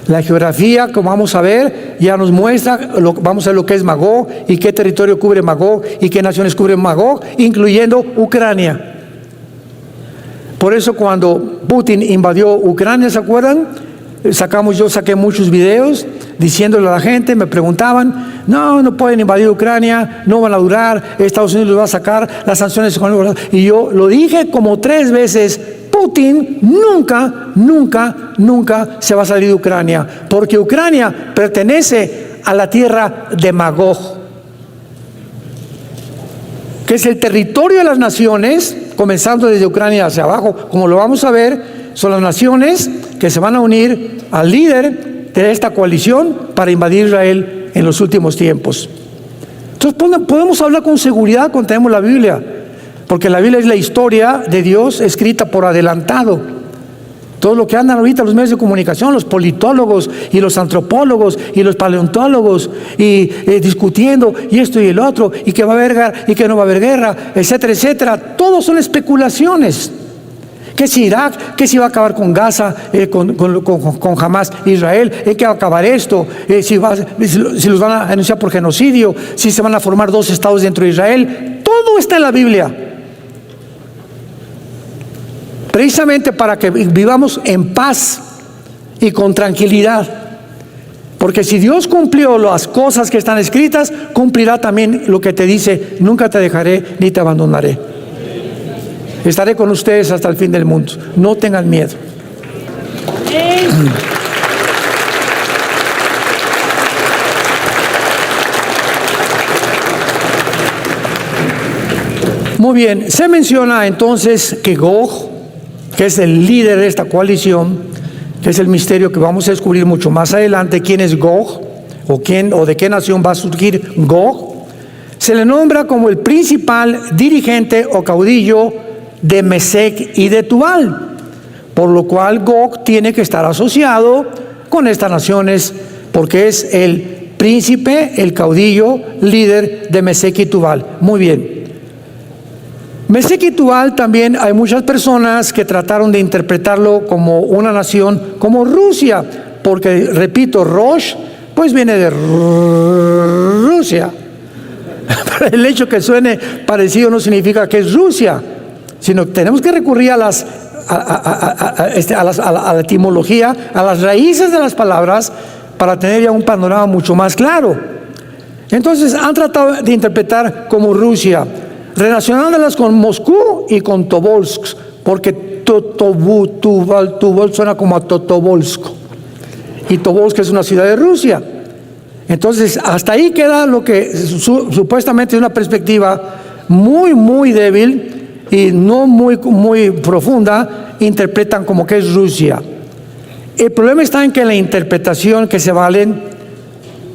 La geografía, como vamos a ver, ya nos muestra, vamos a ver lo que es Magog y qué territorio cubre Magog y qué naciones cubre Magog, incluyendo Ucrania. Por eso cuando Putin invadió Ucrania, ¿se acuerdan? Yo saqué muchos videos diciéndole a la gente, me preguntaban, no pueden invadir Ucrania, no van a durar, Estados Unidos los va a sacar, las sanciones económicas. Y yo lo dije como 3 veces, Putin nunca se va a salir de Ucrania, porque Ucrania pertenece a la tierra de Magog, que es el territorio de las naciones, comenzando desde Ucrania hacia abajo, como lo vamos a ver. Son las naciones que se van a unir al líder de esta coalición para invadir Israel en los últimos tiempos. Entonces podemos hablar con seguridad cuando tenemos la Biblia, porque la Biblia es la historia de Dios escrita por adelantado. Todo lo que andan ahorita los medios de comunicación, los politólogos y los antropólogos y los paleontólogos y discutiendo y esto y el otro, y que va a haber guerra y que no va a haber guerra, etcétera, etcétera, todos son especulaciones. Que si Irak, que si va a acabar con Gaza, con Hamas, Israel, que va a acabar esto, si los van a denunciar por genocidio, si se van a formar 2 estados dentro de Israel. Todo está en la Biblia, precisamente para que vivamos en paz y con tranquilidad, porque si Dios cumplió las cosas que están escritas, cumplirá también lo que te dice: nunca te dejaré ni te abandonaré. Estaré con ustedes hasta el fin del mundo. No tengan miedo. Muy bien, se menciona entonces que Gog, que es el líder de esta coalición, que es el misterio que vamos a descubrir mucho más adelante, quién es Gog, o de qué nación va a surgir Gog, se le nombra como el principal dirigente o caudillo de Mesec y de Tubal, por lo cual Gog tiene que estar asociado con estas naciones, porque es el príncipe, el caudillo, líder de Mesec y Tubal. Muy bien. Mesec y Tubal también hay muchas personas que trataron de interpretarlo como una nación, como Rusia, porque, repito, Rosh, pues viene de Rusia. El hecho que suene parecido no significa que es Rusia, sino que tenemos que recurrir a la etimología, a las raíces de las palabras, para tener ya un panorama mucho más claro. Entonces han tratado de interpretar como Rusia, relacionándolas con Moscú y con Tobolsk, porque Tuval suena como a Totobolsk, y Tobolsk es una ciudad de Rusia. Entonces hasta ahí queda lo que supuestamente es una perspectiva muy, muy débil y no muy, muy profunda, interpretan como que es Rusia. El problema está en que la interpretación que se valen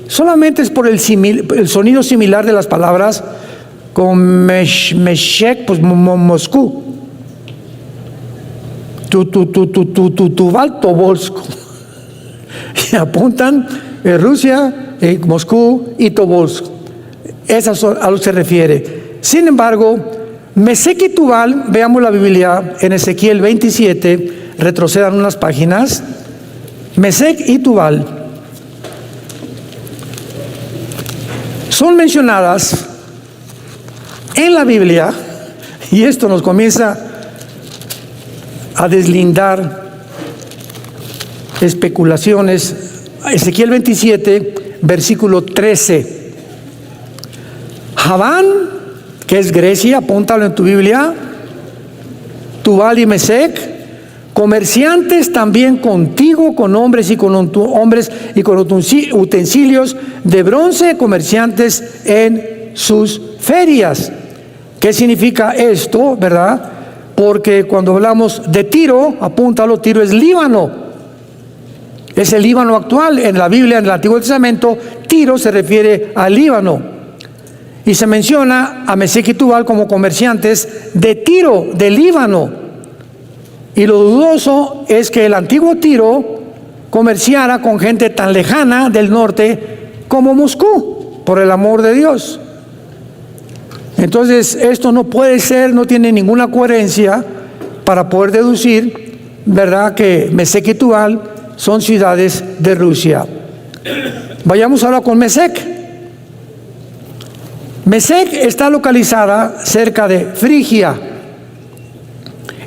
solamente es por el sonido similar de las palabras, con Meshek, pues Moscú, Tuval, Tobolsk, y apuntan Rusia, Moscú y Tobolsk. Esas son a lo que se refiere. Sin embargo, Mesec y Tubal, veamos la Biblia en Ezequiel 27, retrocedan unas páginas. Mesec y Tubal son mencionadas en la Biblia, y esto nos comienza a deslindar especulaciones. Ezequiel 27, versículo 13. Javán, que es Grecia, apúntalo en tu Biblia. Tubal y Mesec, comerciantes también contigo, con hombres y con utensilios de bronce, comerciantes en sus ferias. ¿Qué significa esto, verdad? Porque cuando hablamos de Tiro, apúntalo, Tiro es Líbano. Es el Líbano actual. En la Biblia, en el Antiguo Testamento, Tiro se refiere al Líbano. Y se menciona a Mesec y Tubal como comerciantes de Tiro, del Líbano. Y lo dudoso es que el antiguo Tiro comerciara con gente tan lejana del norte como Moscú, por el amor de Dios. Entonces, esto no puede ser, no tiene ninguna coherencia para poder deducir, ¿verdad?, que Mesec y Tubal son ciudades de Rusia. Vayamos ahora con Mesec. Mesec está localizada cerca de Frigia,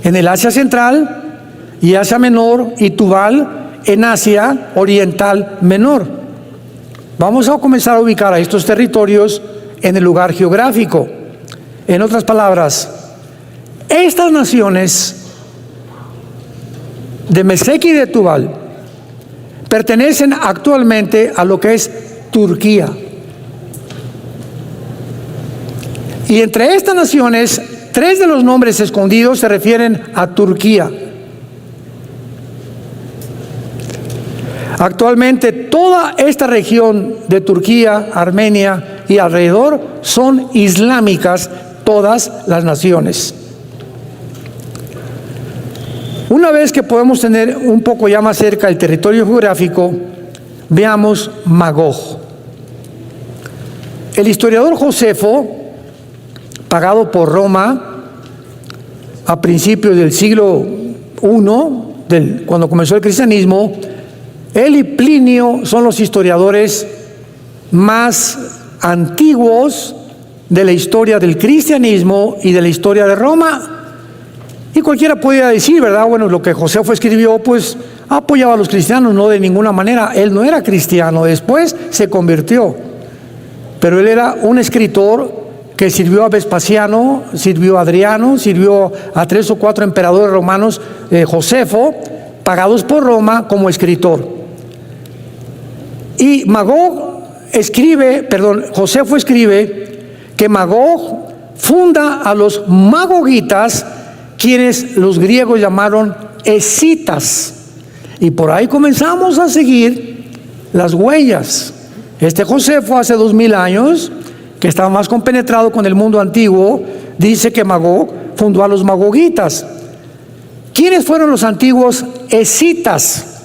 en el Asia Central y Asia Menor, y Tubal en Asia Oriental Menor. Vamos a comenzar a ubicar a estos territorios en el lugar geográfico. En otras palabras, estas naciones de Mesec y de Tubal pertenecen actualmente a lo que es Turquía. Y entre estas naciones, 3 de los nombres escondidos se refieren a Turquía. Actualmente toda esta región de Turquía, Armenia y alrededor son islámicas, todas las naciones. Una vez que podemos tener un poco ya más cerca el territorio geográfico, veamos Magog. El historiador Josefo, pagado por Roma a principios del siglo I, cuando comenzó el cristianismo, él y Plinio son los historiadores más antiguos de la historia del cristianismo y de la historia de Roma. Y cualquiera podría decir, ¿verdad? Bueno, lo que Josefo escribió, pues apoyaba a los cristianos. No, de ninguna manera. Él no era cristiano, después se convirtió. Pero él era un escritor que sirvió a Vespasiano, sirvió a Adriano, sirvió a 3 o 4 emperadores romanos, Josefo, pagados por Roma como escritor. Y Josefo escribe que Magog funda a los magogitas, quienes los griegos llamaron escitas. Y por ahí comenzamos a seguir las huellas. Este Josefo, hace 2000 años, que estaba más compenetrado con el mundo antiguo, dice que Magog fundó a los magogitas. ¿Quiénes fueron los antiguos escitas?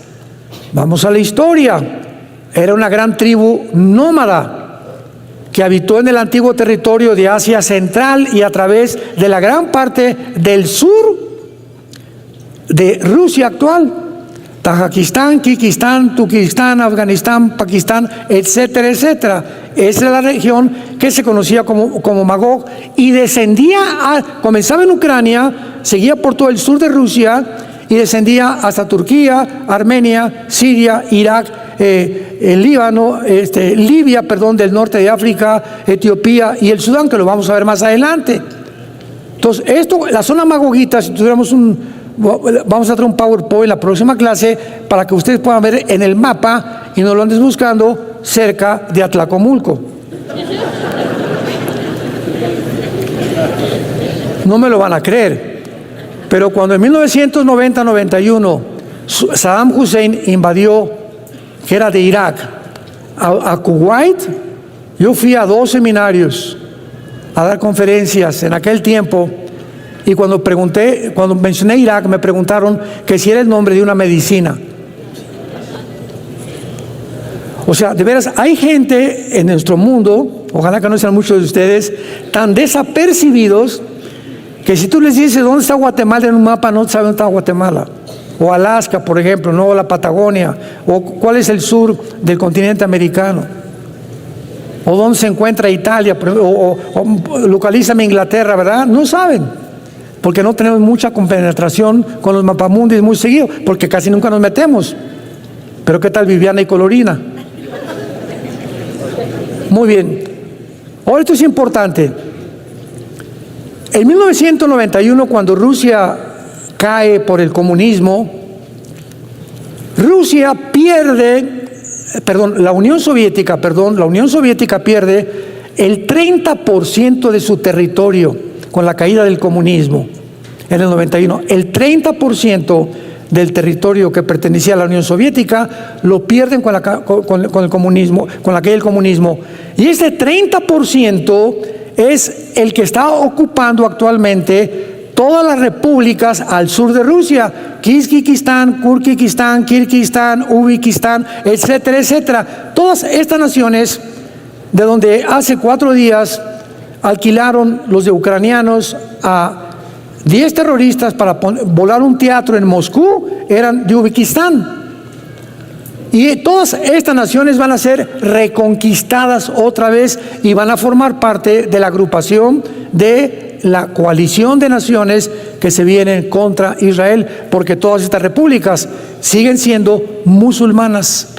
Vamos a la historia. Era una gran tribu nómada que habitó en el antiguo territorio de Asia Central y a través de la gran parte del sur de Rusia actual, Tayikistán, Kirguistán, Turkistán, Afganistán, Pakistán, etcétera, etcétera. Esa es la región que se conocía como Magog, y comenzaba en Ucrania, seguía por todo el sur de Rusia y descendía hasta Turquía, Armenia, Siria, Irak, el Líbano, Libia, del norte de África, Etiopía y el Sudán, que lo vamos a ver más adelante. Entonces, la zona magogita, si tuviéramos vamos a hacer un PowerPoint en la próxima clase para que ustedes puedan ver en el mapa y no lo andes buscando, cerca de Atlacomulco. No me lo van a creer, pero cuando en 1990-91 Saddam Hussein invadió, que era de Irak, a Kuwait, yo fui a 2 seminarios a dar conferencias en aquel tiempo, y cuando mencioné Irak, me preguntaron que si era el nombre de una medicina. O sea, de veras, hay gente en nuestro mundo, ojalá que no sean muchos de ustedes, tan desapercibidos, que si tú les dices dónde está Guatemala en un mapa, no saben dónde está Guatemala. O Alaska, por ejemplo, no la Patagonia, o cuál es el sur del continente americano, o dónde se encuentra Italia, o localízame Inglaterra, ¿verdad? No saben, porque no tenemos mucha compenetración con los mapamundis muy seguido, porque casi nunca nos metemos. Pero ¿qué tal Viviana y Colorina? Muy bien. Ahora, esto es importante. En 1991, cuando Rusia cae por el comunismo, la Unión Soviética pierde el 30% de su territorio con la caída del comunismo en el 91. El 30% del territorio que pertenecía a la Unión Soviética lo pierden con el comunismo, con la caída del comunismo. Y ese 30% es el que está ocupando actualmente todas las repúblicas al sur de Rusia: Kazajistán, Kirguistán, Uzbekistán, etcétera, etcétera. Todas estas naciones, de donde hace 4 días alquilaron los de ucranianos a 10 terroristas para volar un teatro en Moscú, eran de Uzbekistán. Y todas estas naciones van a ser reconquistadas otra vez y van a formar parte de la agrupación de la coalición de naciones que se vienen contra Israel, porque todas estas repúblicas siguen siendo musulmanas.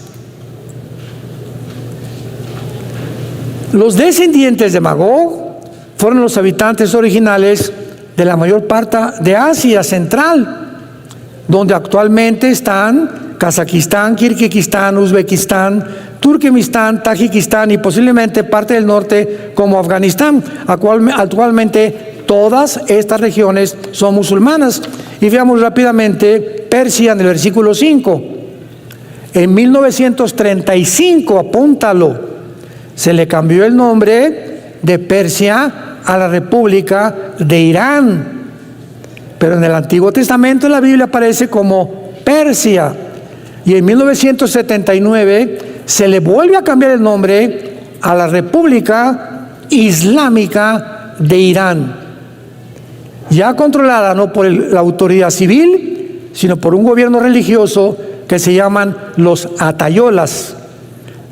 Los descendientes de Magog fueron los habitantes originales de la mayor parte de Asia Central, donde actualmente están Kazajistán, Kirguistán, Uzbekistán, Turkmenistán, Tayikistán y posiblemente parte del norte como Afganistán. Actualmente todas estas regiones son musulmanas. Y veamos rápidamente Persia en el versículo 5. En 1935, apúntalo, se le cambió el nombre de Persia a la República de Irán. Pero en el Antiguo Testamento en la Biblia aparece como Persia. Y en 1979 se le vuelve a cambiar el nombre a la República Islámica de Irán, ya controlada no por la autoridad civil, sino por un gobierno religioso que se llaman los atayolas,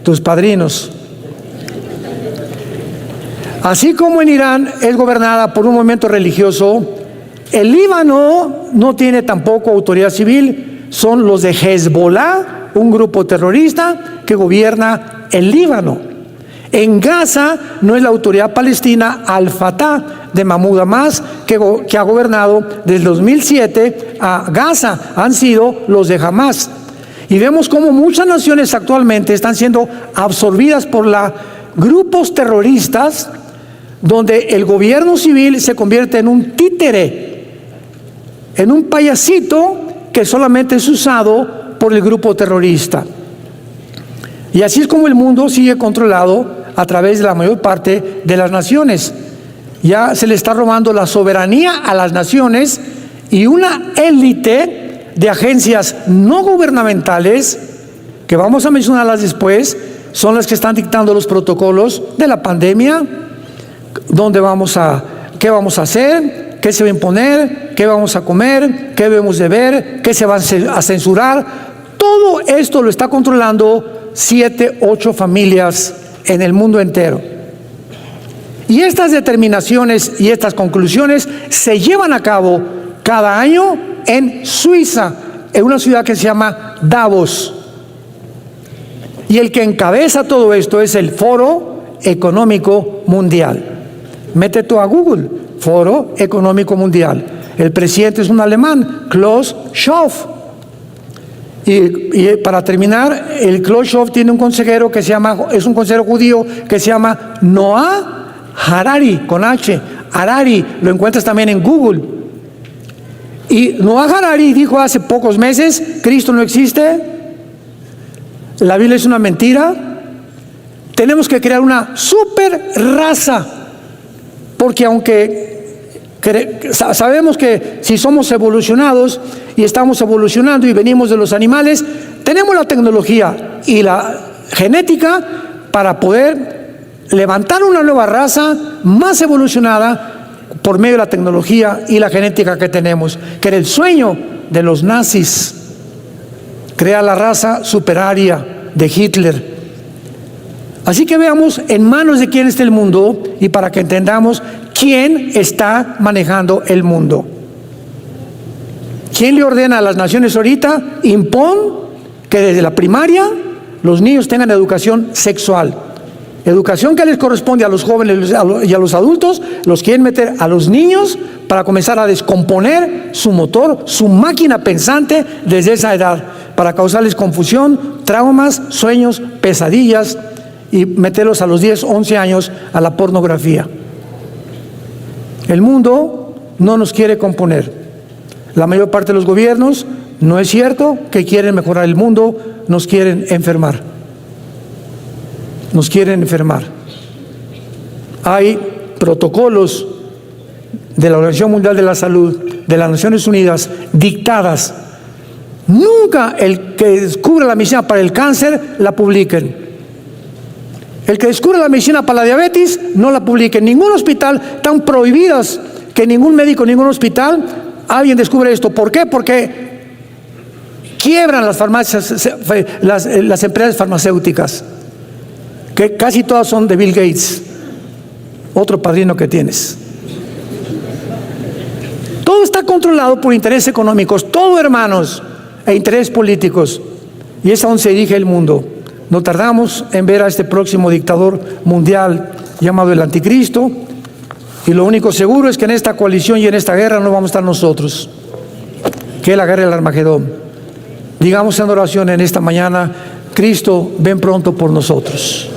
tus padrinos. Así como en Irán es gobernada por un movimiento religioso, el Líbano no tiene tampoco autoridad civil. Son los de Hezbollah, un grupo terrorista que gobierna el Líbano. En Gaza no es la autoridad palestina Al-Fatah de Mahmoud Abbas, que ha gobernado desde el 2007 a Gaza. Han sido los de Hamas. Y vemos cómo muchas naciones actualmente están siendo absorbidas por grupos terroristas, donde el gobierno civil se convierte en un títere, en un payasito que solamente es usado por el grupo terrorista. Y así es como el mundo sigue controlado a través de la mayor parte de las naciones. Ya se le está robando la soberanía a las naciones, y una élite de agencias no gubernamentales, que vamos a mencionarlas después, son las que están dictando los protocolos de la pandemia, qué vamos a hacer, qué se va a imponer, qué vamos a comer, qué debemos de ver, qué se va a censurar. Todo esto lo está controlando 7, 8 familias en el mundo entero. Y estas determinaciones y estas conclusiones se llevan a cabo cada año en Suiza, en una ciudad que se llama Davos. Y el que encabeza todo esto es el Foro Económico Mundial. Mete tú a Google, Foro Económico Mundial. El presidente es un alemán, Klaus Schwab. Y para terminar, el Klaus Schwab tiene un consejero que se llama, es un consejero judío que se llama Noah Harari, con H. Harari, lo encuentras también en Google. Y Noah Harari dijo hace pocos meses: Cristo no existe, la Biblia es una mentira, tenemos que crear una super raza, porque aunque sabemos que si somos evolucionados y estamos evolucionando y venimos de los animales, tenemos la tecnología y la genética para poder levantar una nueva raza más evolucionada por medio de la tecnología y la genética que tenemos, que era el sueño de los nazis, crear la raza superaria de Hitler. Así que veamos en manos de quién está el mundo y para que entendamos quién está manejando el mundo. ¿Quién le ordena a las naciones ahorita? Impon que desde la primaria los niños tengan educación sexual. Educación que les corresponde a los jóvenes y a los adultos, los quieren meter a los niños para comenzar a descomponer su motor, su máquina pensante desde esa edad, para causarles confusión, traumas, sueños, pesadillas y meterlos a los 10, 11 años a la pornografía. El mundo no nos quiere componer. La mayor parte de los gobiernos, no es cierto que quieren mejorar el mundo, nos quieren enfermar. Nos quieren enfermar. Hay protocolos de la Organización Mundial de la Salud, de las Naciones Unidas, dictadas. Nunca el que descubra la medicina para el cáncer la publiquen. El que descubre la medicina para la diabetes no la publiquen. Ningún hospital, están prohibidas que ningún médico, ningún hospital, alguien descubre esto. ¿Por qué? Porque quiebran las farmacias, las empresas farmacéuticas, que casi todas son de Bill Gates, otro padrino que tienes. Todo está controlado por intereses económicos, todo, hermanos, e intereses políticos. Y es a donde se dirige el mundo. No tardamos en ver a este próximo dictador mundial llamado el Anticristo, y lo único seguro es que en esta coalición y en esta guerra no vamos a estar nosotros, que es la guerra del Armagedón. Digamos en oración en esta mañana: Cristo, ven pronto por nosotros.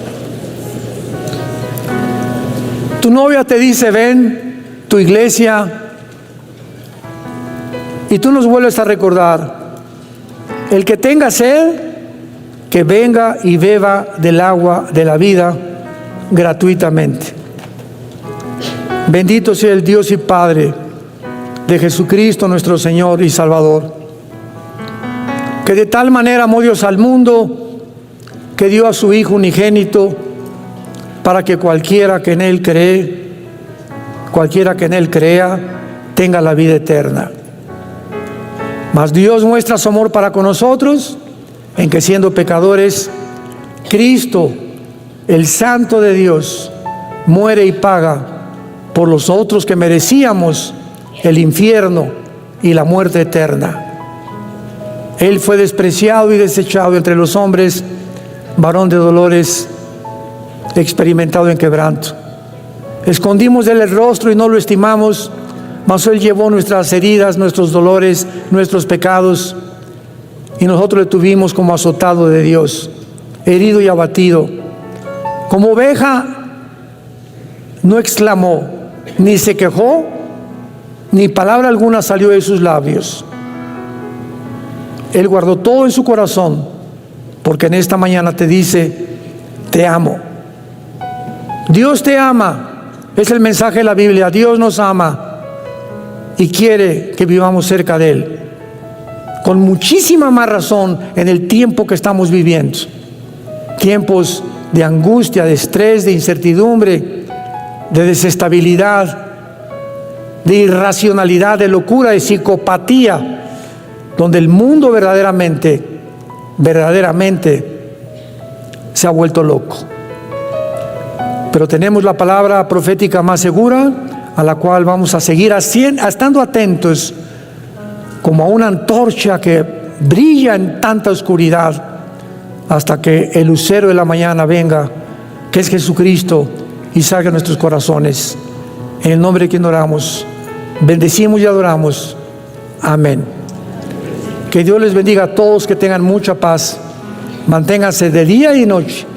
Tu novia te dice ven, tu iglesia, y tú nos vuelves a recordar: el que tenga sed, que venga y beba del agua de la vida gratuitamente. Bendito sea el Dios y Padre de Jesucristo nuestro Señor y Salvador, que de tal manera amó Dios al mundo que dio a su Hijo unigénito, para que cualquiera que en Él crea, tenga la vida eterna. Mas Dios muestra su amor para con nosotros en que, siendo pecadores, Cristo, el Santo de Dios, muere y paga por los otros que merecíamos el infierno y la muerte eterna. Él fue despreciado y desechado entre los hombres, varón de dolores, experimentado en quebranto. Escondimos de él el rostro y no lo estimamos, mas él llevó nuestras heridas, nuestros dolores, nuestros pecados, y nosotros le tuvimos como azotado de Dios, herido y abatido. Como oveja no exclamó, ni se quejó, ni palabra alguna salió de sus labios. Él guardó todo en su corazón, porque en esta mañana te dice: te amo. Dios te ama, es el mensaje de la Biblia. Dios nos ama y quiere que vivamos cerca de Él, con muchísima más razón en el tiempo que estamos viviendo. Tiempos de angustia, de estrés, de incertidumbre, de desestabilidad, de irracionalidad, de locura, de psicopatía, donde el mundo verdaderamente se ha vuelto loco. pero tenemos la palabra profética más segura, a la cual vamos a seguir estando atentos como a una antorcha que brilla en tanta oscuridad hasta que el lucero de la mañana venga, que es Jesucristo, y salga a nuestros corazones. En el nombre de quien oramos, bendecimos y adoramos. Amén. Que Dios les bendiga a todos, que tengan mucha paz. Manténganse de día y noche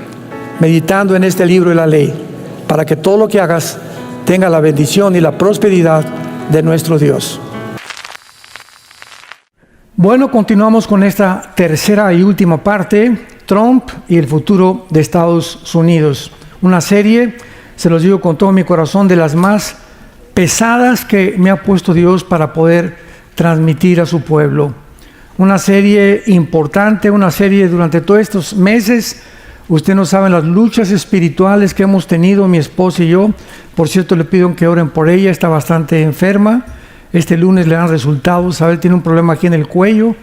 meditando en este libro de la ley, para que todo lo que hagas tenga la bendición y la prosperidad de nuestro Dios. Bueno, continuamos con esta tercera y última parte, Trump y el futuro de Estados Unidos. Una serie, se los digo con todo mi corazón, de las más pesadas que me ha puesto Dios para poder transmitir a su pueblo. Una serie importante, una serie durante todos estos meses. Usted no sabe las luchas espirituales que hemos tenido mi esposa y yo. Por cierto, le pido que oren por ella, está bastante enferma. Este lunes le dan resultados, ¿sabe? Tiene un problema aquí en el cuello.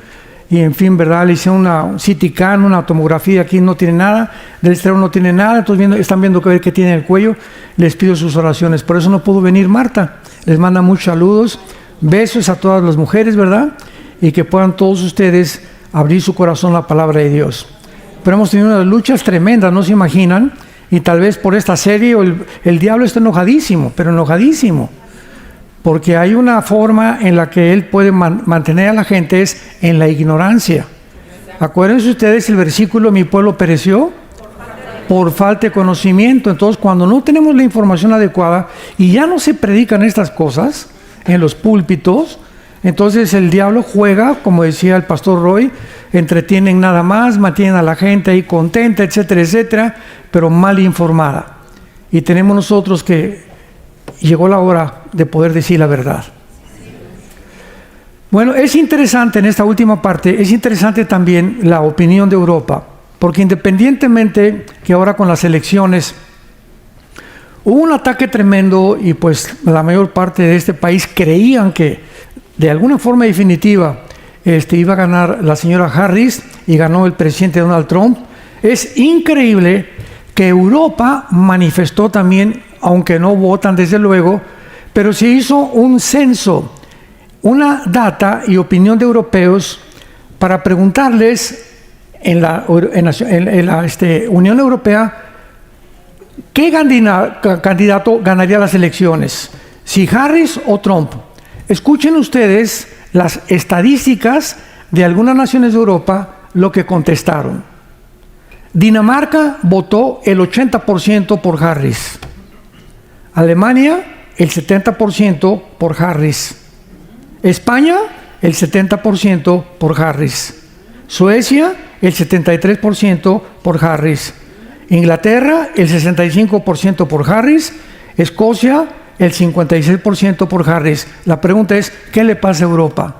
Y en fin, ¿verdad? Le hicieron una CT scan, una tomografía, aquí no tiene nada, del exterior no tiene nada, entonces están viendo qué tiene en el cuello. Les pido sus oraciones. Por eso no pudo venir Marta. Les manda muchos saludos, besos a todas las mujeres, ¿verdad? Y que puedan todos ustedes abrir su corazón a la palabra de Dios. Pero hemos tenido unas luchas tremendas, no se imaginan, y tal vez por esta serie el diablo está enojadísimo, pero enojadísimo, porque hay una forma en la que él puede mantener a la gente, es en la ignorancia. Acuérdense ustedes el versículo: mi pueblo pereció por falta de conocimiento. Entonces, cuando no tenemos la información adecuada y ya no se predican estas cosas en los púlpitos, entonces el diablo juega, como decía el pastor Roy, entretienen nada más, mantienen a la gente ahí contenta, etcétera, etcétera, pero mal informada. Y tenemos nosotros que llegó la hora de poder decir la verdad. Bueno, es interesante en esta última parte, es interesante también la opinión de Europa, porque independientemente que ahora con las elecciones hubo un ataque tremendo y pues la mayor parte de este país creían que de alguna forma definitiva iba a ganar la señora Harris y ganó el presidente Donald Trump. Es increíble que Europa manifestó también, aunque no votan desde luego, pero se hizo un censo, una data y opinión de europeos para preguntarles en la Unión Europea qué candidato ganaría las elecciones, si Harris o Trump. Escuchen ustedes las estadísticas de algunas naciones de Europa, lo que contestaron. Dinamarca votó el 80% por Harris. Alemania, el 70% por Harris. España, el 70% por Harris. Suecia, el 73% por Harris. Inglaterra, el 65% por Harris. Escocia, el 56% por Harris. La pregunta es, ¿qué le pasa a Europa?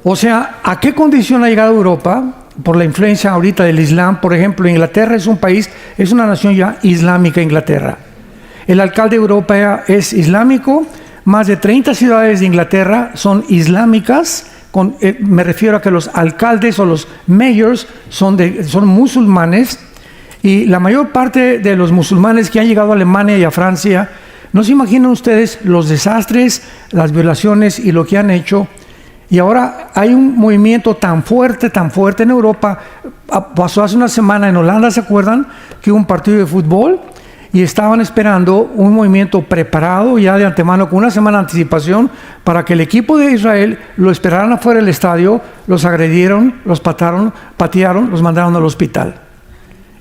O sea, ¿a qué condición ha llegado Europa por la influencia ahorita del Islam? Por ejemplo, Inglaterra es un país, es una nación ya islámica, Inglaterra. El alcalde de Europa es islámico, más de 30 ciudades de Inglaterra son islámicas, me refiero a que los alcaldes o los mayors son musulmanes. Y la mayor parte de los musulmanes que han llegado a Alemania y a Francia, no se imaginan ustedes los desastres, las violaciones y lo que han hecho. Y ahora hay un movimiento tan fuerte en Europa. Pasó hace una semana en Holanda, ¿se acuerdan? Que hubo un partido de fútbol y estaban esperando un movimiento preparado ya de antemano con una semana de anticipación para que el equipo de Israel lo esperaran afuera del estadio, los agredieron, los patearon, los mandaron al hospital.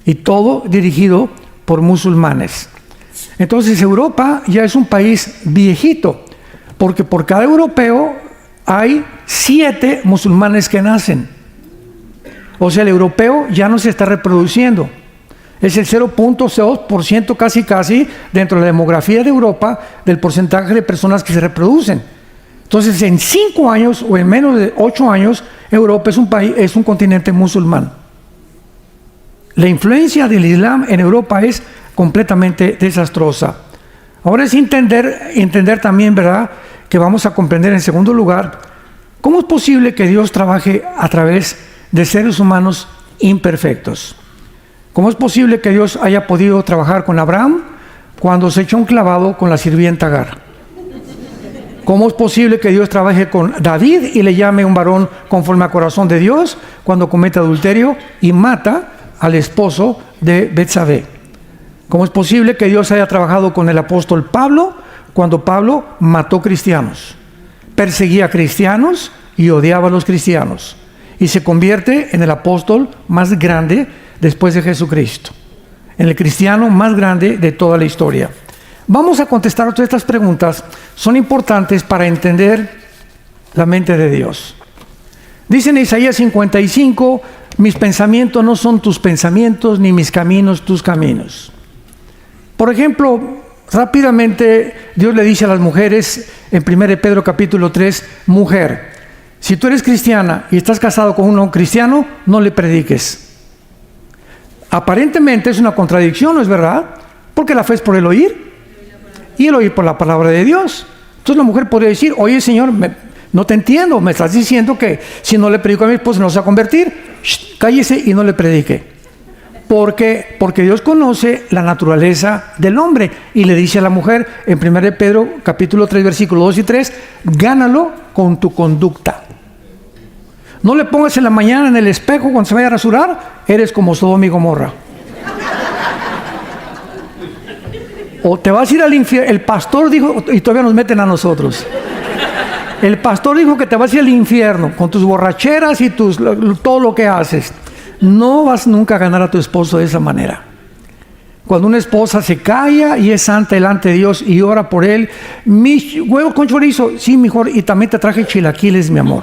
Y todo dirigido por musulmanes. Entonces Europa ya es un país viejito, porque por cada europeo hay 7 musulmanes que nacen. O sea, el europeo ya no se está reproduciendo. Es el 0.2% casi dentro de la demografía de Europa del porcentaje de personas que se reproducen. Entonces, en 5 años o en menos de 8 años, Europa es un continente musulmán. La influencia del Islam en Europa es completamente desastrosa. Ahora es entender también, ¿verdad?, que vamos a comprender en segundo lugar, ¿cómo es posible que Dios trabaje a través de seres humanos imperfectos? ¿Cómo es posible que Dios haya podido trabajar con Abraham cuando se echó un clavado con la sirvienta Agar? ¿Cómo es posible que Dios trabaje con David y le llame un varón conforme al corazón de Dios cuando comete adulterio y mata al esposo de Betsabé? ¿Cómo es posible que Dios haya trabajado con el apóstol Pablo cuando Pablo mató cristianos, perseguía a cristianos y odiaba a los cristianos, y se convierte en el apóstol más grande después de Jesucristo, en el cristiano más grande de toda la historia? Vamos a contestar todas estas preguntas. Son importantes para entender la mente de Dios. Dice en Isaías 55, mis pensamientos no son tus pensamientos, ni mis caminos tus caminos. Por ejemplo, rápidamente Dios le dice a las mujeres en 1 Pedro capítulo 3, mujer, si tú eres cristiana y estás casado con un no cristiano, no le prediques. Aparentemente es una contradicción, ¿no es verdad? Porque la fe es por el oír y el oír por la palabra de Dios. Entonces la mujer podría decir, oye Señor, no te entiendo, me estás diciendo que si no le predico a mi esposo no se va a convertir. Cállese y no le predique. Porque Dios conoce la naturaleza del hombre y le dice a la mujer en 1 Pedro capítulo 3 versículos 2 y 3, gánalo con tu conducta. No le pongas en la mañana en el espejo cuando se vaya a rasurar, eres como Sodoma y Gomorra. O te vas a ir al infierno. El pastor dijo, y todavía nos meten a nosotros. El pastor dijo que te vas a ir al infierno con tus borracheras y todo lo que haces. No vas nunca a ganar a tu esposo de esa manera. Cuando una esposa se calla y es santa delante de Dios y ora por él, mis huevos con chorizo, sí, mejor, y también te traje chilaquiles, mi amor.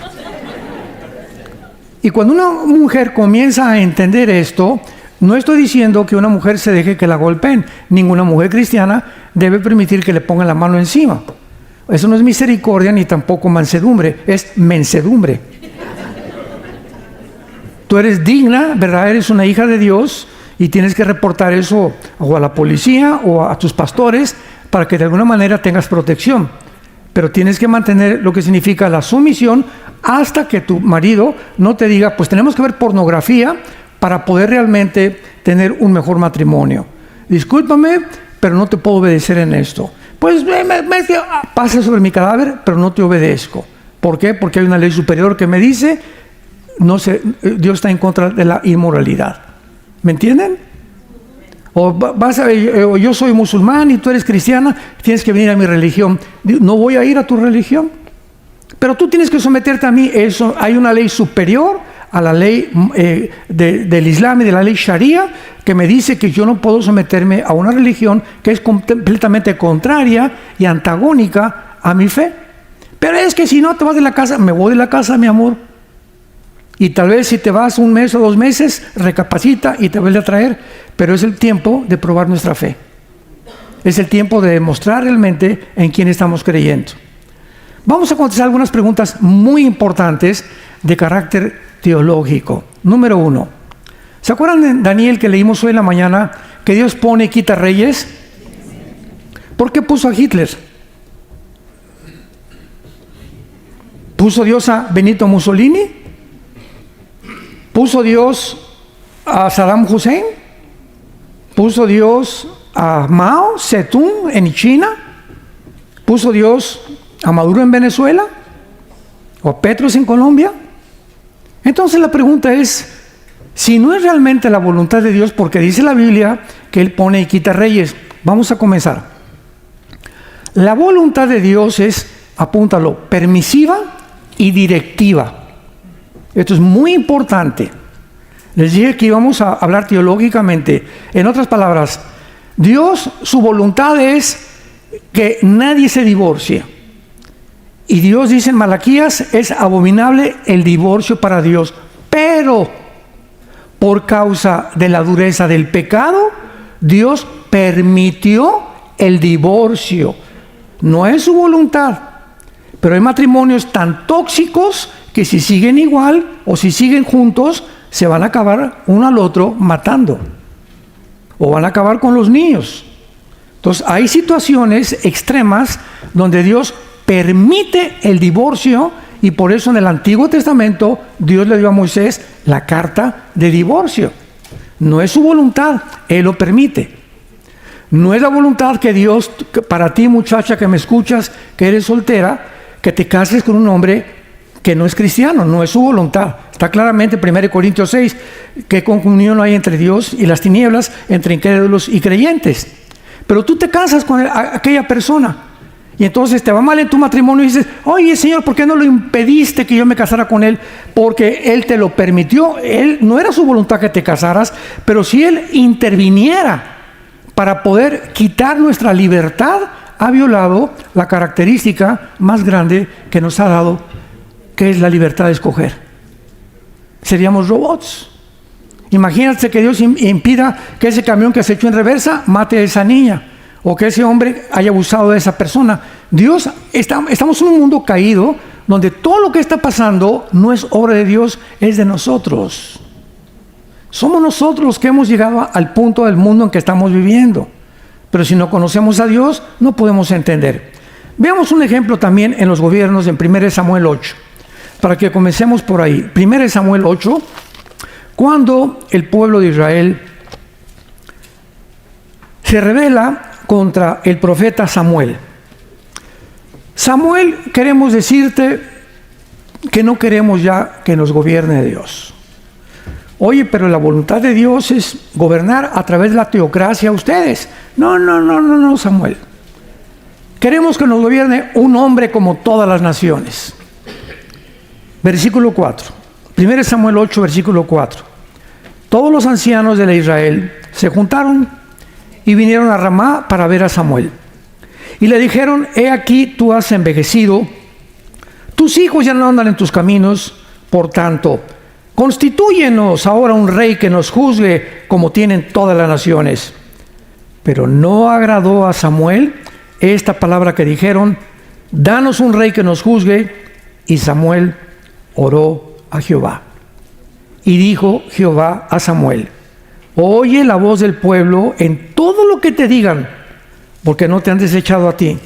Y cuando una mujer comienza a entender esto, no estoy diciendo que una mujer se deje que la golpeen. Ninguna mujer cristiana debe permitir que le pongan la mano encima. Eso no es misericordia ni tampoco mansedumbre, es mensedumbre. Tú eres digna, ¿verdad? Eres una hija de Dios y tienes que reportar eso o a la policía o a tus pastores para que de alguna manera tengas protección. Pero tienes que mantener lo que significa la sumisión hasta que tu marido no te diga, pues tenemos que ver pornografía para poder realmente tener un mejor matrimonio. Discúlpame, pero no te puedo obedecer en esto. Pues pasa sobre mi cadáver, pero no te obedezco. ¿Por qué? Porque hay una ley superior que me dice, Dios está en contra de la inmoralidad. ¿Me entienden? O yo soy musulmán y tú eres cristiana, tienes que venir a mi religión. No voy a ir a tu religión, pero tú tienes que someterte a mí. Eso, hay una ley superior a la ley del Islam y de la ley Sharia que me dice que yo no puedo someterme a una religión que es completamente contraria y antagónica a mi fe. Pero es que si no te vas de la casa, me voy de la casa, mi amor. Y tal vez si te vas un mes o 2 meses, recapacita y te vuelve a traer. Pero es el tiempo de probar nuestra fe. Es el tiempo de demostrar realmente en quién estamos creyendo. Vamos a contestar algunas preguntas muy importantes de carácter teológico. Número 1. ¿Se acuerdan de Daniel que leímos hoy en la mañana que Dios pone y quita reyes? ¿Por qué puso a Hitler? ¿Puso Dios a Benito Mussolini? ¿Puso Dios a Saddam Hussein? ¿Puso Dios a Mao Zedong en China? ¿Puso Dios a Maduro en Venezuela? ¿O a Petros en Colombia? Entonces la pregunta es, si no es realmente la voluntad de Dios, porque dice la Biblia que Él pone y quita reyes. Vamos a comenzar. La voluntad de Dios es, apúntalo, permisiva y directiva. Esto es muy importante. Les dije que íbamos a hablar teológicamente. En otras palabras, Dios, su voluntad es que nadie se divorcie. Y Dios dice en Malaquías, es abominable el divorcio para Dios. Pero por causa de la dureza del pecado, Dios permitió el divorcio. No es su voluntad. Pero hay matrimonios tan tóxicos que si siguen igual o si siguen juntos, se van a acabar uno al otro matando. O van a acabar con los niños. Entonces hay situaciones extremas donde Dios permite el divorcio y por eso en el Antiguo Testamento Dios le dio a Moisés la carta de divorcio. No es su voluntad, Él lo permite. No es la voluntad que Dios, para ti muchacha que me escuchas, que eres soltera, que te cases con un hombre que no es cristiano, no es su voluntad. Está claramente en 1 Corintios 6, que comunión hay entre Dios y las tinieblas, entre incrédulos y creyentes. Pero tú te casas con aquella persona y entonces te va mal en tu matrimonio y dices, oye Señor, ¿por qué no lo impediste que yo me casara con él? Porque Él te lo permitió. Él no era su voluntad que te casaras, pero si Él interviniera para poder quitar nuestra libertad, ha violado la característica más grande que nos ha dado, que es la libertad de escoger. Seríamos robots. Imagínate que Dios impida que ese camión que se echó en reversa mate a esa niña, o que ese hombre haya abusado de esa persona. Estamos en un mundo caído donde todo lo que está pasando no es obra de Dios, es de nosotros. Somos nosotros los que hemos llegado al punto del mundo en que estamos viviendo. Pero si no conocemos a Dios, no podemos entender. Veamos un ejemplo también en los gobiernos en 1 Samuel 8, para que comencemos por ahí. 1 Samuel 8, cuando el pueblo de Israel se rebela contra el profeta Samuel. Samuel, queremos decirte que no queremos ya que nos gobierne Dios. Oye, pero la voluntad de Dios es gobernar a través de la teocracia a ustedes. No, Samuel. Queremos que nos gobierne un hombre como todas las naciones. Versículo 4. 1 Samuel 8, versículo 4. Todos los ancianos de Israel se juntaron y vinieron a Ramá para ver a Samuel. Y le dijeron, he aquí tú has envejecido, tus hijos ya no andan en tus caminos, por tanto, constitúyenos ahora un rey que nos juzgue como tienen todas las naciones. Pero no agradó a Samuel esta palabra que dijeron, danos un rey que nos juzgue. Y Samuel oró a Jehová. Y dijo Jehová a Samuel, oye la voz del pueblo en todo lo que te digan, porque no te han desechado a ti.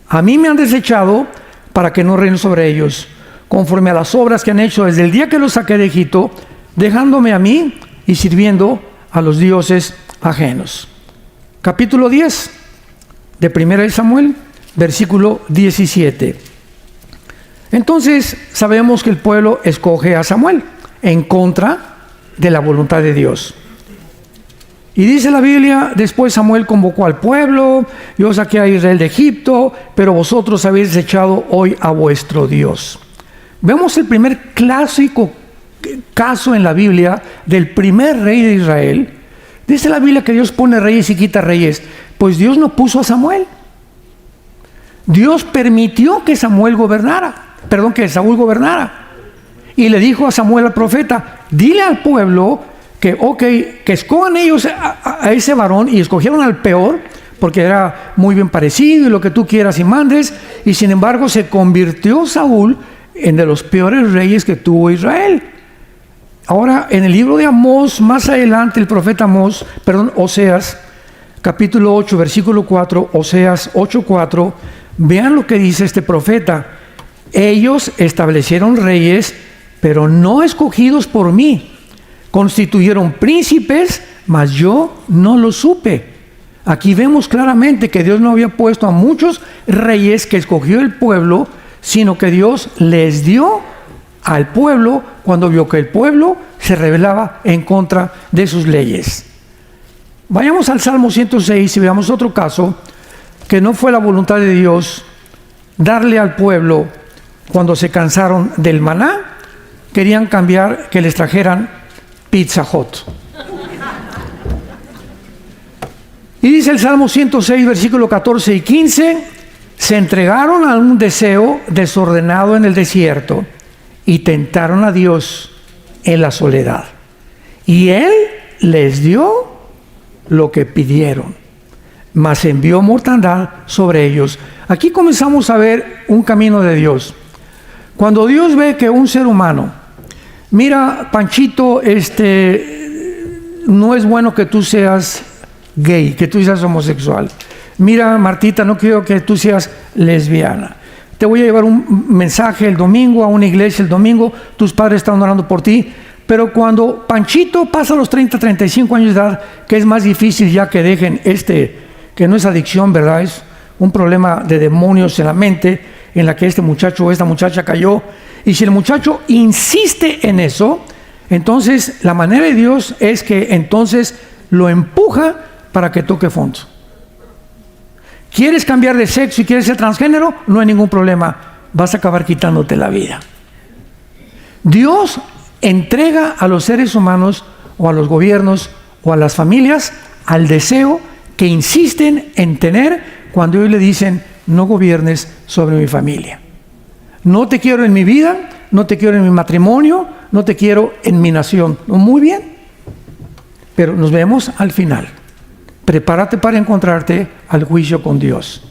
A mí me han desechado para que no reine sobre ellos, conforme a las obras que han hecho desde el día que los saqué de Egipto, dejándome a mí y sirviendo a los dioses ajenos. Capítulo 10 de 1 Samuel, versículo 17. Entonces sabemos que el pueblo escoge a Samuel en contra de la voluntad de Dios. Y dice la Biblia, después Samuel convocó al pueblo, yo saqué a Israel de Egipto, pero vosotros habéis desechado hoy a vuestro Dios. Vemos el primer clásico caso en la Biblia del primer rey de Israel. Dice la Biblia que Dios pone reyes y quita reyes. Pues Dios no puso a Samuel. Dios permitió que Saúl gobernara. Y le dijo a Samuel al profeta, dile al pueblo que escojan ellos a ese varón, y escogieron al peor, porque era muy bien parecido y lo que tú quieras y mandes, y sin embargo se convirtió Saúl en de los peores reyes que tuvo Israel. Ahora, en el libro de Amós, más adelante, el profeta Oseas, capítulo 8, versículo 4, Oseas 8:4, vean lo que dice este profeta. Ellos establecieron reyes, pero no escogidos por mí. Constituyeron príncipes, mas yo no lo supe. Aquí vemos claramente que Dios no había puesto a muchos reyes que escogió el pueblo, sino que Dios les dio al pueblo cuando vio que el pueblo se rebelaba en contra de sus leyes. Vayamos al Salmo 106 y veamos otro caso que no fue la voluntad de Dios darle al pueblo cuando se cansaron del maná. Querían cambiar que les trajeran Pizza Hut. Y dice el Salmo 106, versículo 14 y 15, se entregaron a un deseo desordenado en el desierto y tentaron a Dios en la soledad. Y Él les dio lo que pidieron, mas envió mortandad sobre ellos. Aquí comenzamos a ver un camino de Dios. Cuando Dios ve que un ser humano, mira, Panchito, no es bueno que tú seas gay, que tú seas homosexual. Mira, Martita, no quiero que tú seas lesbiana. Te voy a llevar un mensaje el domingo a una iglesia el domingo, tus padres están orando por ti, Pero cuando Panchito pasa los 30, 35 años de edad, que es más difícil ya que dejen que no es adicción, ¿verdad? Es un problema de demonios en la mente en la que este muchacho o esta muchacha cayó. Y si el muchacho insiste en eso, entonces la manera de Dios es que entonces lo empuja para que toque fondo. ¿Quieres cambiar de sexo y quieres ser transgénero? No hay ningún problema, vas a acabar quitándote la vida. Dios entrega a los seres humanos o a los gobiernos o a las familias al deseo que insisten en tener cuando ellos le dicen: no gobiernes sobre mi familia. No te quiero en mi vida, no te quiero en mi matrimonio, no te quiero en mi nación. Muy bien, pero nos vemos al final. Prepárate para encontrarte al juicio con Dios.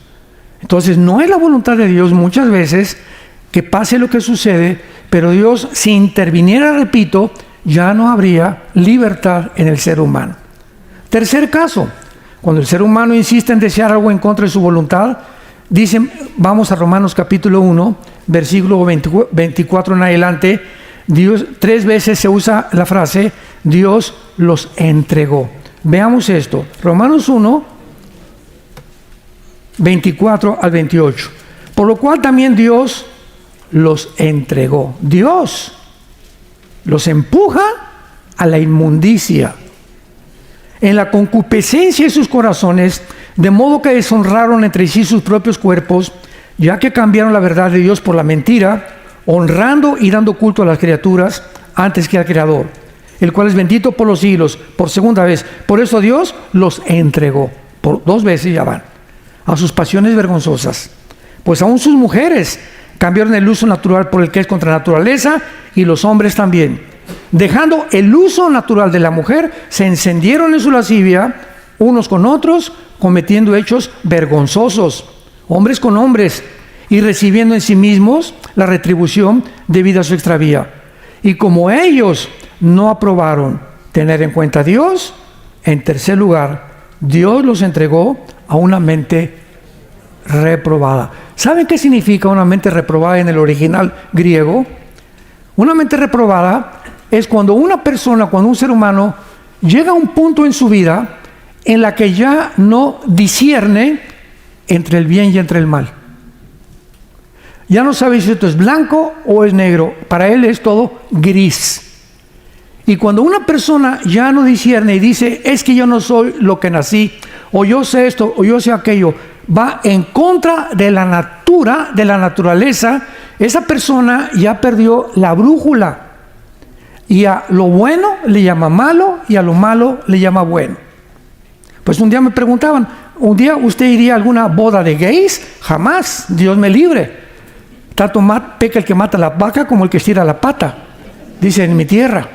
Entonces, no es la voluntad de Dios muchas veces que pase lo que sucede, pero Dios, si interviniera, repito, ya no habría libertad en el ser humano. Tercer caso, cuando el ser humano insiste en desear algo en contra de su voluntad, dicen, vamos a Romanos capítulo 1, versículo 24 en adelante, Dios, 3 veces se usa la frase, Dios los entregó. Veamos esto, Romanos 1, 24 al 28. Por lo cual también Dios los entregó. Dios los empuja a la inmundicia, en la concupiscencia de sus corazones, de modo que deshonraron entre sí sus propios cuerpos, ya que cambiaron la verdad de Dios por la mentira, honrando y dando culto a las criaturas antes que al Creador, el cual es bendito por los siglos. Por segunda vez, por eso Dios los entregó, por 2 veces ya van, a sus pasiones vergonzosas. Pues aún sus mujeres cambiaron el uso natural por el que es contra naturaleza, y los hombres también, dejando el uso natural de la mujer, se encendieron en su lascivia unos con otros, cometiendo hechos vergonzosos, hombres con hombres, y recibiendo en sí mismos la retribución debida a su extravía. Y como ellos no aprobaron tener en cuenta a Dios, en tercer lugar, Dios los entregó a una mente reprobada. ¿Saben qué significa una mente reprobada en el original griego? Una mente reprobada es cuando una persona, cuando un ser humano llega a un punto en su vida en la que ya no discierne entre el bien y entre el mal. Ya no sabe si esto es blanco o es negro. Para él es todo gris. Y cuando una persona ya no discierne y dice, es que yo no soy lo que nací, o yo sé esto, o yo sé aquello, va en contra de la naturaleza, esa persona ya perdió la brújula. Y a lo bueno le llama malo y a lo malo le llama bueno. Pues un día me preguntaban, ¿un día usted iría a alguna boda de gays? Jamás, Dios me libre. Tanto peca el que mata la vaca como el que estira la pata, dice en mi tierra.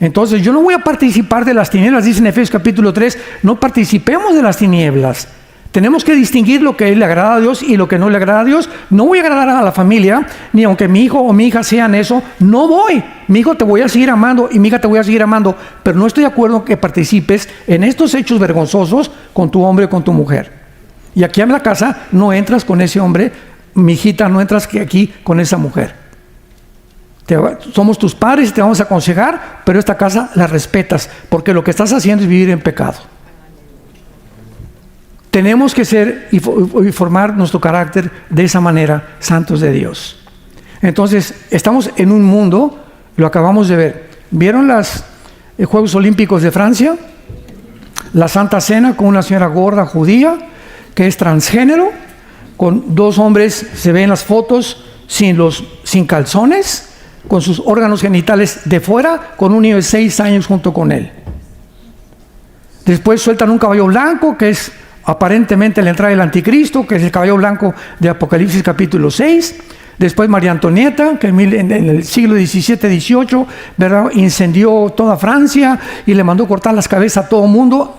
Entonces yo no voy a participar de las tinieblas, dice en Efesios capítulo 3, no participemos de las tinieblas. Tenemos que distinguir lo que le agrada a Dios y lo que no le agrada a Dios. No voy a agradar a la familia, ni aunque mi hijo o mi hija sean eso, no voy. Mi hijo te voy a seguir amando y mi hija te voy a seguir amando, pero no estoy de acuerdo que participes en estos hechos vergonzosos con tu hombre o con tu mujer. Y aquí en la casa no entras con ese hombre, mi hijita, no entras aquí con esa mujer. Somos tus padres y te vamos a aconsejar, pero esta casa la respetas, porque lo que estás haciendo es vivir en pecado. Tenemos que ser y formar nuestro carácter de esa manera, santos de Dios. Entonces, estamos en un mundo, lo acabamos de ver. ¿Vieron los Juegos Olímpicos de Francia? La Santa Cena con una señora gorda judía que es transgénero, con 2 hombres, se ven las fotos, sin calzones, con sus órganos genitales de fuera, con un niño de 6 años junto con él. Después sueltan un caballo blanco, que es aparentemente la entrada del anticristo, que es el caballo blanco de Apocalipsis capítulo 6. Después María Antonieta, que en el siglo XVII-XVIII, ¿verdad?, incendió toda Francia y le mandó cortar las cabezas a todo el mundo,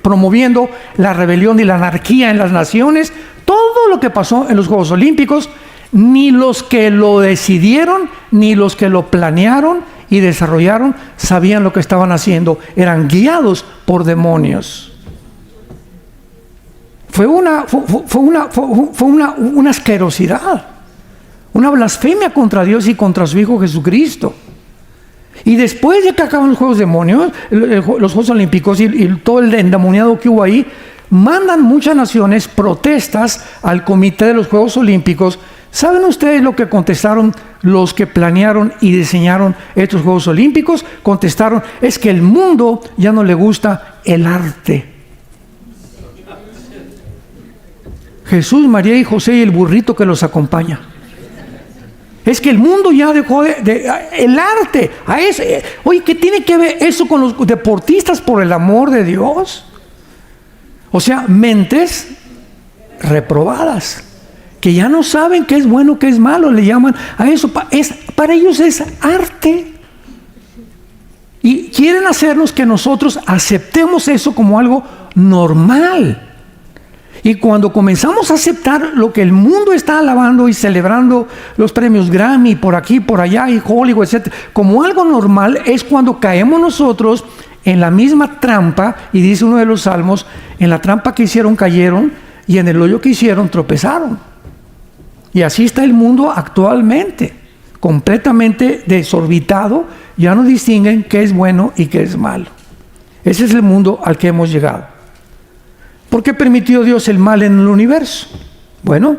promoviendo la rebelión y la anarquía en las naciones. Todo lo que pasó en los Juegos Olímpicos, ni los que lo decidieron, ni los que lo planearon y desarrollaron sabían lo que estaban haciendo. Eran guiados por demonios. Fue una asquerosidad, una blasfemia contra Dios y contra su Hijo Jesucristo. Y después de que acaban los Juegos Demonios, los Juegos Olímpicos y todo el endemoniado que hubo ahí, mandan muchas naciones protestas al comité de los Juegos Olímpicos. ¿Saben ustedes lo que contestaron los que planearon y diseñaron estos Juegos Olímpicos? Contestaron, es que el mundo ya no le gusta el arte. Jesús, María y José y el burrito que los acompaña. Es que el mundo ya dejó el arte. Oye, ¿qué tiene que ver eso con los deportistas, por el amor de Dios? O sea, mentes reprobadas, que ya no saben qué es bueno, qué es malo, le llaman a eso. Para ellos es arte. Y quieren hacernos que nosotros aceptemos eso como algo normal. Y cuando comenzamos a aceptar lo que el mundo está alabando y celebrando, los premios Grammy por aquí, por allá, y Hollywood, etc., como algo normal, es cuando caemos nosotros en la misma trampa. Y dice uno de los salmos, en la trampa que hicieron cayeron, y en el hoyo que hicieron tropezaron. Y así está el mundo actualmente, completamente desorbitado. Ya no distinguen qué es bueno y qué es malo. Ese es el mundo al que hemos llegado. ¿Por qué permitió Dios el mal en el universo? Bueno,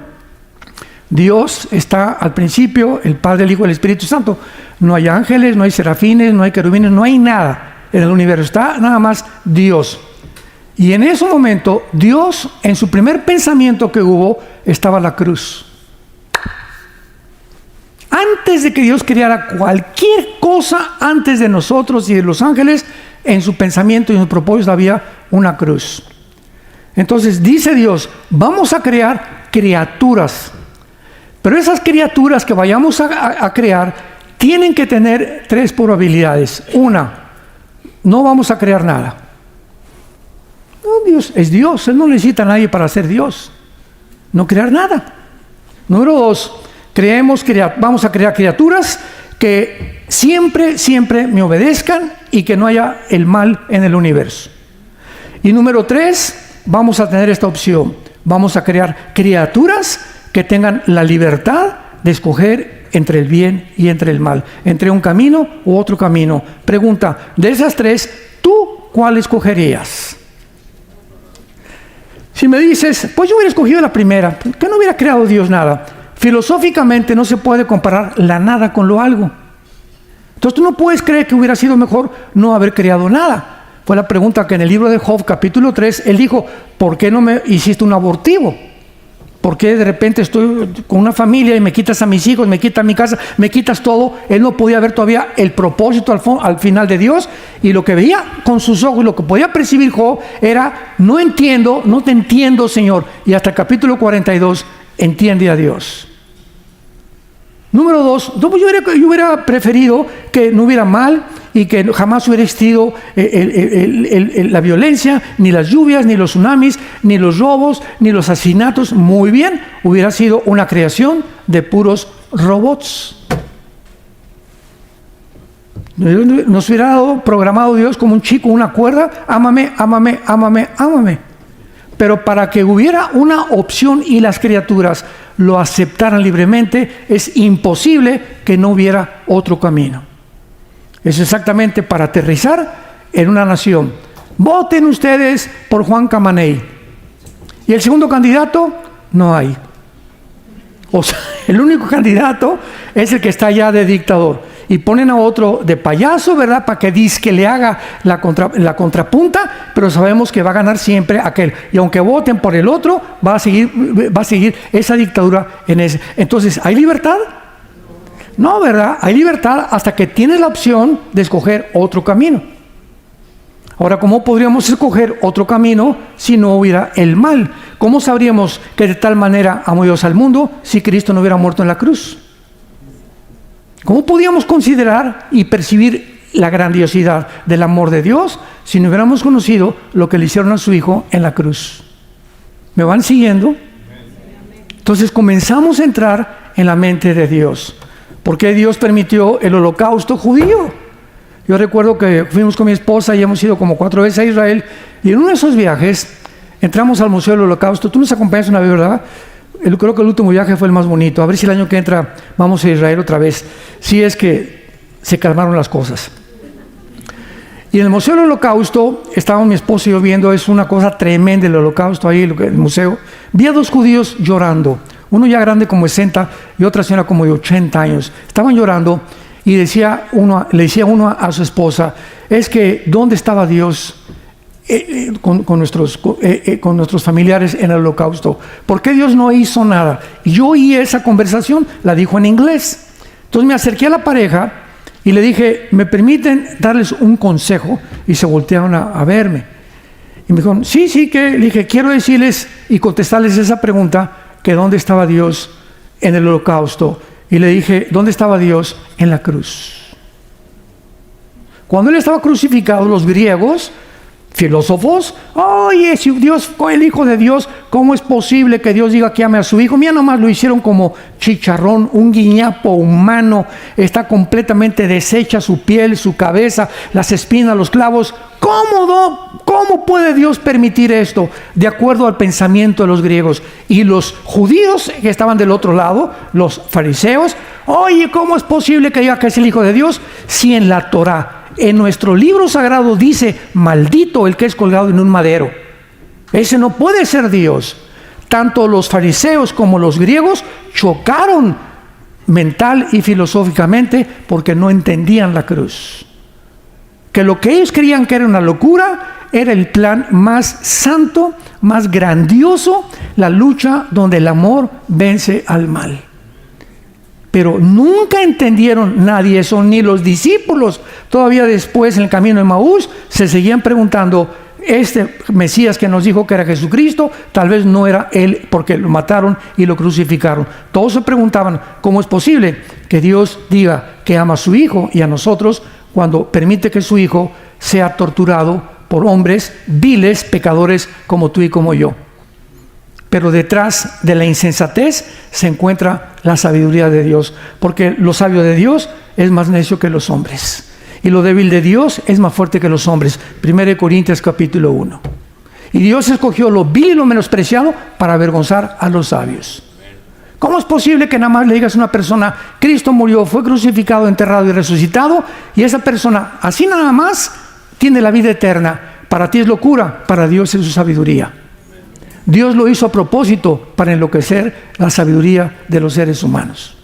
Dios está al principio, el Padre, el Hijo y el Espíritu Santo. No hay ángeles, no hay serafines, no hay querubines, no hay nada en el universo. Está nada más Dios. Y en ese momento, Dios, en su primer pensamiento que hubo, estaba la cruz. Antes de que Dios creara cualquier cosa, antes de nosotros y de los ángeles, en su pensamiento y en su propósito había una cruz. Entonces dice Dios, vamos a crear criaturas. Pero esas criaturas que vayamos a crear tienen que tener 3 probabilidades. Una, no vamos a crear nada. No, Dios es Dios, Él no necesita a nadie para ser Dios. No crear nada. Número 2, vamos a crear criaturas que siempre me obedezcan y que no haya el mal en el universo. Y número 3, vamos a tener esta opción. Vamos a crear criaturas que tengan la libertad de escoger entre el bien y entre el mal, entre un camino u otro camino. Pregunta, de esas 3, ¿tú cuál escogerías? Si me dices, pues yo hubiera escogido la primera, que no hubiera creado Dios nada. Filosóficamente no se puede comparar la nada con lo algo. Entonces tú no puedes creer que hubiera sido mejor no haber creado nada. Fue la pregunta que en el libro de Job, capítulo 3, él dijo, ¿por qué no me hiciste un abortivo? ¿Por qué de repente estoy con una familia y me quitas a mis hijos, me quitas mi casa, me quitas todo? Él no podía ver todavía el propósito al final de Dios, y lo que veía con sus ojos y lo que podía percibir Job era, no te entiendo, Señor. Y hasta el capítulo 42, entiende a Dios. Número 2, yo hubiera preferido que no hubiera mal y que jamás hubiera existido la violencia, ni las lluvias, ni los tsunamis, ni los robos, ni los asesinatos. Muy bien, hubiera sido una creación de puros robots. Nos hubiera dado programado Dios como un chico, una cuerda, ámame, ámame, ámame, ámame. Pero para que hubiera una opción y las criaturas lo aceptaran libremente, es imposible que no hubiera otro camino. Es exactamente para aterrizar en una nación. Voten ustedes por Juan Camaney. Y el segundo candidato, no hay. O sea, el único candidato es el que está ya de dictador. Y ponen a otro de payaso, ¿verdad? Para que dizque le haga la contrapunta, pero sabemos que va a ganar siempre aquel. Y aunque voten por el otro, va a seguir esa dictadura en ese. Entonces, ¿hay libertad? No, ¿verdad? Hay libertad hasta que tienes la opción de escoger otro camino. Ahora, ¿cómo podríamos escoger otro camino si no hubiera el mal? ¿Cómo sabríamos que de tal manera amó Dios al mundo si Cristo no hubiera muerto en la cruz? ¿Cómo podíamos considerar y percibir la grandiosidad del amor de Dios si no hubiéramos conocido lo que le hicieron a su Hijo en la cruz? ¿Me van siguiendo? Entonces comenzamos a entrar en la mente de Dios. ¿Por qué Dios permitió el holocausto judío? Yo recuerdo que fuimos con mi esposa y hemos ido como 4 veces a Israel, y en uno de esos viajes entramos al Museo del Holocausto. Tú nos acompañas una vez, ¿verdad? Creo que el último viaje fue el más bonito. A ver si el año que entra vamos a Israel otra vez. Si es que se calmaron las cosas. Y en el Museo del Holocausto, estábamos mi esposo y yo viendo, es una cosa tremenda el Holocausto ahí, el museo. Vi a 2 judíos llorando, uno ya grande como 60 y otra señora como de 80 años. Estaban llorando y le decía uno a su esposa, es que ¿dónde estaba Dios con nuestros familiares en el Holocausto? ¿Por qué Dios no hizo nada? Y yo oí esa conversación, la dijo en inglés. Entonces me acerqué a la pareja y le dije, ¿me permiten darles un consejo? Y se voltearon a verme. Y me dijeron, sí, que le dije, quiero decirles y contestarles esa pregunta, que ¿dónde estaba Dios en el Holocausto? Y le dije, ¿dónde estaba Dios? En la cruz. Cuando Él estaba crucificado, los griegos, filósofos, oye, si Dios fue el Hijo de Dios, ¿cómo es posible que Dios diga que ame a su Hijo? Mira, nomás lo hicieron como chicharrón, un guiñapo humano, está completamente deshecha su piel, su cabeza, las espinas, los clavos. ¿Cómo puede Dios permitir esto? De acuerdo al pensamiento de los griegos. Y los judíos que estaban del otro lado, los fariseos, oye, ¿cómo es posible que diga que es el Hijo de Dios? Si en la Torá, en nuestro libro sagrado dice, maldito el que es colgado en un madero. Ese no puede ser Dios. Tanto los fariseos como los griegos chocaron mental y filosóficamente porque no entendían la cruz. Que lo que ellos creían que era una locura era el plan más santo, más grandioso, la lucha donde el amor vence al mal. Pero nunca entendieron nadie eso, ni los discípulos. Todavía después, en el camino de Maús, se seguían preguntando, este Mesías que nos dijo que era Jesucristo, tal vez no era Él, porque lo mataron y lo crucificaron. Todos se preguntaban, ¿cómo es posible que Dios diga que ama a su Hijo y a nosotros cuando permite que su Hijo sea torturado por hombres viles, pecadores como tú y como yo? Pero detrás de la insensatez se encuentra la sabiduría de Dios, porque lo sabio de Dios es más necio que los hombres, y lo débil de Dios es más fuerte que los hombres. 1 Corintios capítulo 1. Y Dios escogió lo vil y lo menospreciado para avergonzar a los sabios. ¿Cómo es posible que nada más le digas a una persona, Cristo murió, fue crucificado, enterrado y resucitado, y esa persona, así nada más, tiene la vida eterna? Para ti es locura, para Dios es su sabiduría. Dios lo hizo a propósito para enloquecer la sabiduría de los seres humanos.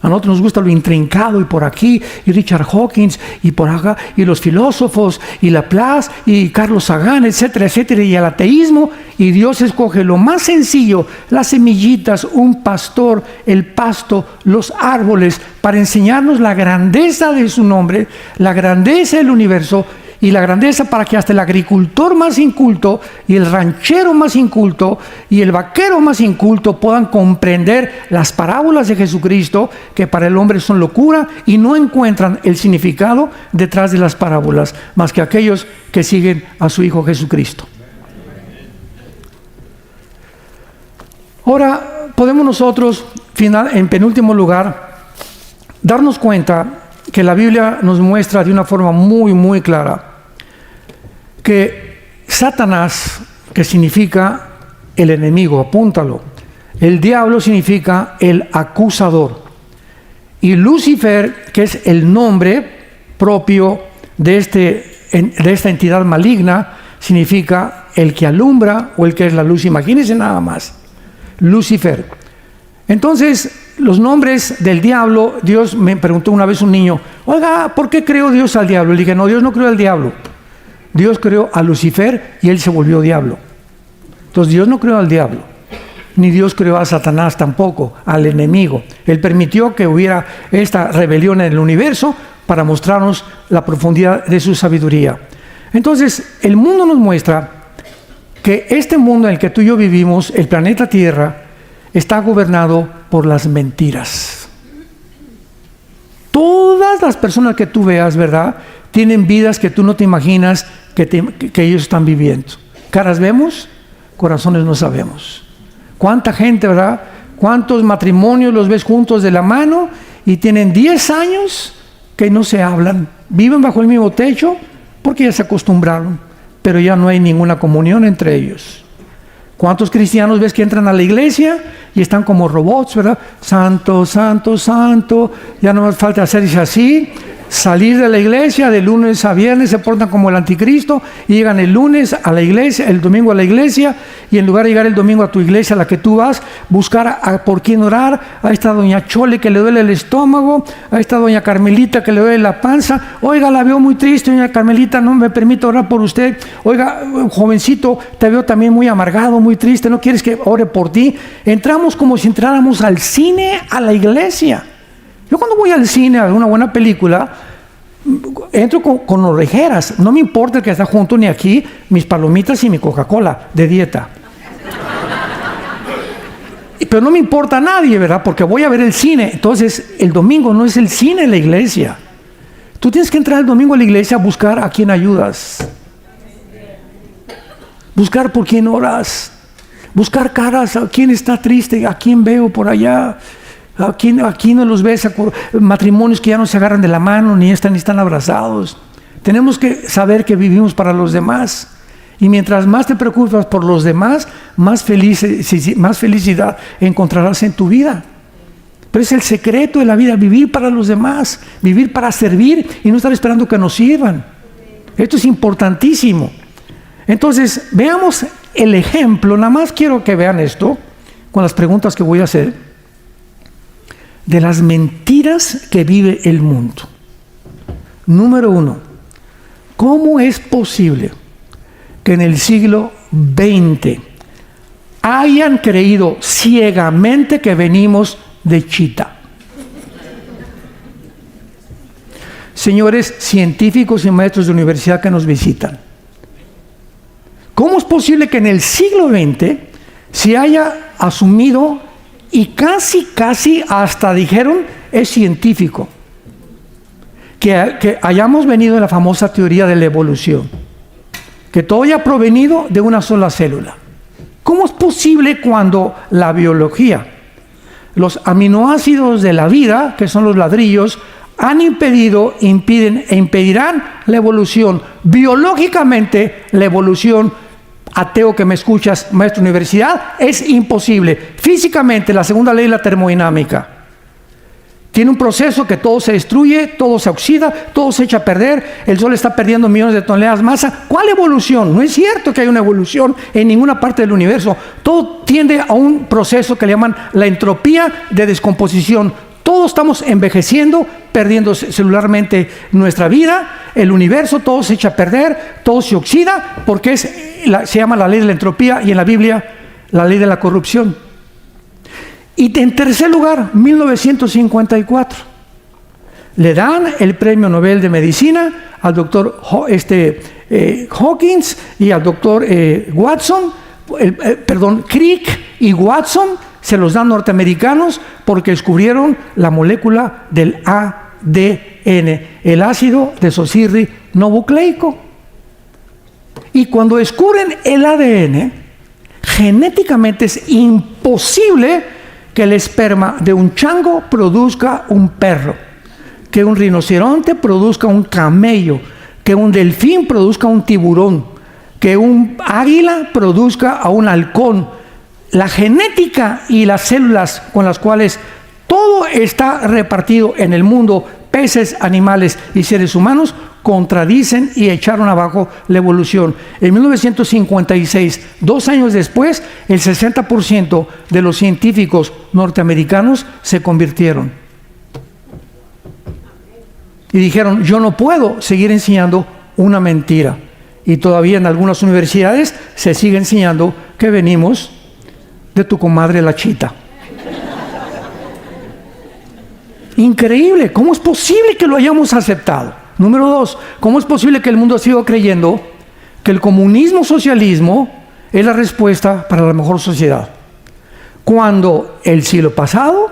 A nosotros nos gusta lo intrincado, y por aquí, y Richard Hawkins, y por acá, y los filósofos, y Laplace, y Carlos Sagan, etcétera, etcétera, y el ateísmo. Y Dios escoge lo más sencillo, las semillitas, un pastor, el pasto, los árboles, para enseñarnos la grandeza de su nombre, la grandeza del universo, y la grandeza para que hasta el agricultor más inculto y el ranchero más inculto y el vaquero más inculto puedan comprender las parábolas de Jesucristo, que para el hombre son locura, y no encuentran el significado detrás de las parábolas más que aquellos que siguen a su Hijo Jesucristo. Ahora, podemos nosotros, en penúltimo lugar, darnos cuenta que la Biblia nos muestra de una forma muy, muy clara que Satanás, que significa el enemigo, apúntalo, el diablo significa el acusador, y Lucifer, que es el nombre propio de esta entidad maligna, significa el que alumbra o el que es la luz. Imagínense nada más, Lucifer. Entonces, los nombres del diablo, Dios me preguntó una vez un niño, oiga, ¿por qué creó Dios al diablo? Le dije, no, Dios no creó al diablo. Dios creó a Lucifer y él se volvió diablo. Entonces Dios no creó al diablo, ni Dios creó a Satanás tampoco, al enemigo. Él permitió que hubiera esta rebelión en el universo para mostrarnos la profundidad de su sabiduría. Entonces, el mundo nos muestra que este mundo en el que tú y yo vivimos, el planeta Tierra, está gobernado por las mentiras. Todas las personas que tú veas, ¿verdad?, tienen vidas que tú no te imaginas que ellos están viviendo. Caras vemos, corazones no sabemos. ¿Cuánta gente, verdad? ¿Cuántos matrimonios los ves juntos de la mano y tienen 10 años que no se hablan? Viven bajo el mismo techo porque ya se acostumbraron, pero ya no hay ninguna comunión entre ellos. ¿Cuántos cristianos ves que entran a la iglesia y están como robots, verdad? Santo, santo, santo. Ya no más falta hacerse así. Salir de la iglesia de lunes a viernes, se portan como el anticristo y llegan el lunes a la iglesia, el domingo a la iglesia, y en lugar de llegar el domingo a tu iglesia a la que tú vas, buscar por quién orar. Ahí está doña Chole que le duele el estómago, ahí está doña Carmelita que le duele la panza. Oiga, la veo muy triste, doña Carmelita, no me permite orar por usted. Oiga, jovencito, te veo también muy amargado, muy triste, ¿no quieres que ore por ti? Entramos como si entráramos al cine, a la iglesia. Yo cuando voy al cine a ver una buena película, entro con orejeras. No me importa el que está junto ni aquí, mis palomitas y mi Coca-Cola de dieta. Pero no me importa a nadie, ¿verdad? Porque voy a ver el cine. Entonces, el domingo no es el cine en la iglesia. Tú tienes que entrar el domingo a la iglesia a buscar a quién ayudas. Buscar por quién oras. Buscar caras, a quién está triste, a quién veo por allá. Aquí no los ves, matrimonios que ya no se agarran de la mano ni están abrazados. Tenemos que saber que vivimos para los demás. Y mientras más te preocupas por los demás, más felicidad encontrarás en tu vida. Pero es el secreto de la vida, vivir para los demás, vivir para servir y no estar esperando que nos sirvan. Esto es importantísimo. Entonces, veamos el ejemplo. Nada más quiero que vean esto con las preguntas que voy a hacer, de las mentiras que vive el mundo. Número 1, ¿cómo es posible que en el siglo XX hayan creído ciegamente que venimos de Chita? Señores científicos y maestros de universidad que nos visitan, ¿cómo es posible que en el siglo XX se haya asumido y casi hasta dijeron es científico que hayamos venido de la famosa teoría de la evolución, que todo haya provenido de una sola célula? ¿Cómo es posible cuando la biología, los aminoácidos de la vida, que son los ladrillos, han impedido, impiden e impedirán la evolución? Biológicamente, la evolución, ateo que me escuchas, maestro de universidad, es imposible. Físicamente, la segunda ley de la termodinámica tiene un proceso que todo se destruye, todo se oxida, todo se echa a perder. El Sol está perdiendo millones de toneladas de masa. ¿Cuál evolución? No es cierto que haya una evolución en ninguna parte del universo. Todo tiende a un proceso que le llaman la entropía de descomposición. Todos estamos envejeciendo, perdiendo celularmente nuestra vida, el universo, todo se echa a perder, todo se oxida, porque se llama la ley de la entropía y en la Biblia la ley de la corrupción. Y en tercer lugar, 1954, le dan el premio Nobel de Medicina al doctor Hawkins y al doctor Crick y Watson. Se los dan norteamericanos porque descubrieron la molécula del ADN, el ácido desoxirribonucleico. Y cuando descubren el ADN, genéticamente es imposible que el esperma de un chango produzca un perro, que un rinoceronte produzca un camello, que un delfín produzca un tiburón, que un águila produzca a un halcón. La genética y las células con las cuales todo está repartido en el mundo, peces, animales y seres humanos, contradicen y echaron abajo la evolución. En 1956, 2 años después, el 60% de los científicos norteamericanos se convirtieron. Y dijeron, yo no puedo seguir enseñando una mentira. Y todavía en algunas universidades se sigue enseñando que venimos de tu comadre la Chita. Increíble, ¿cómo es posible que lo hayamos aceptado? Número 2, ¿cómo es posible que el mundo siga creyendo que el comunismo socialismo es la respuesta para la mejor sociedad? Cuando el siglo pasado,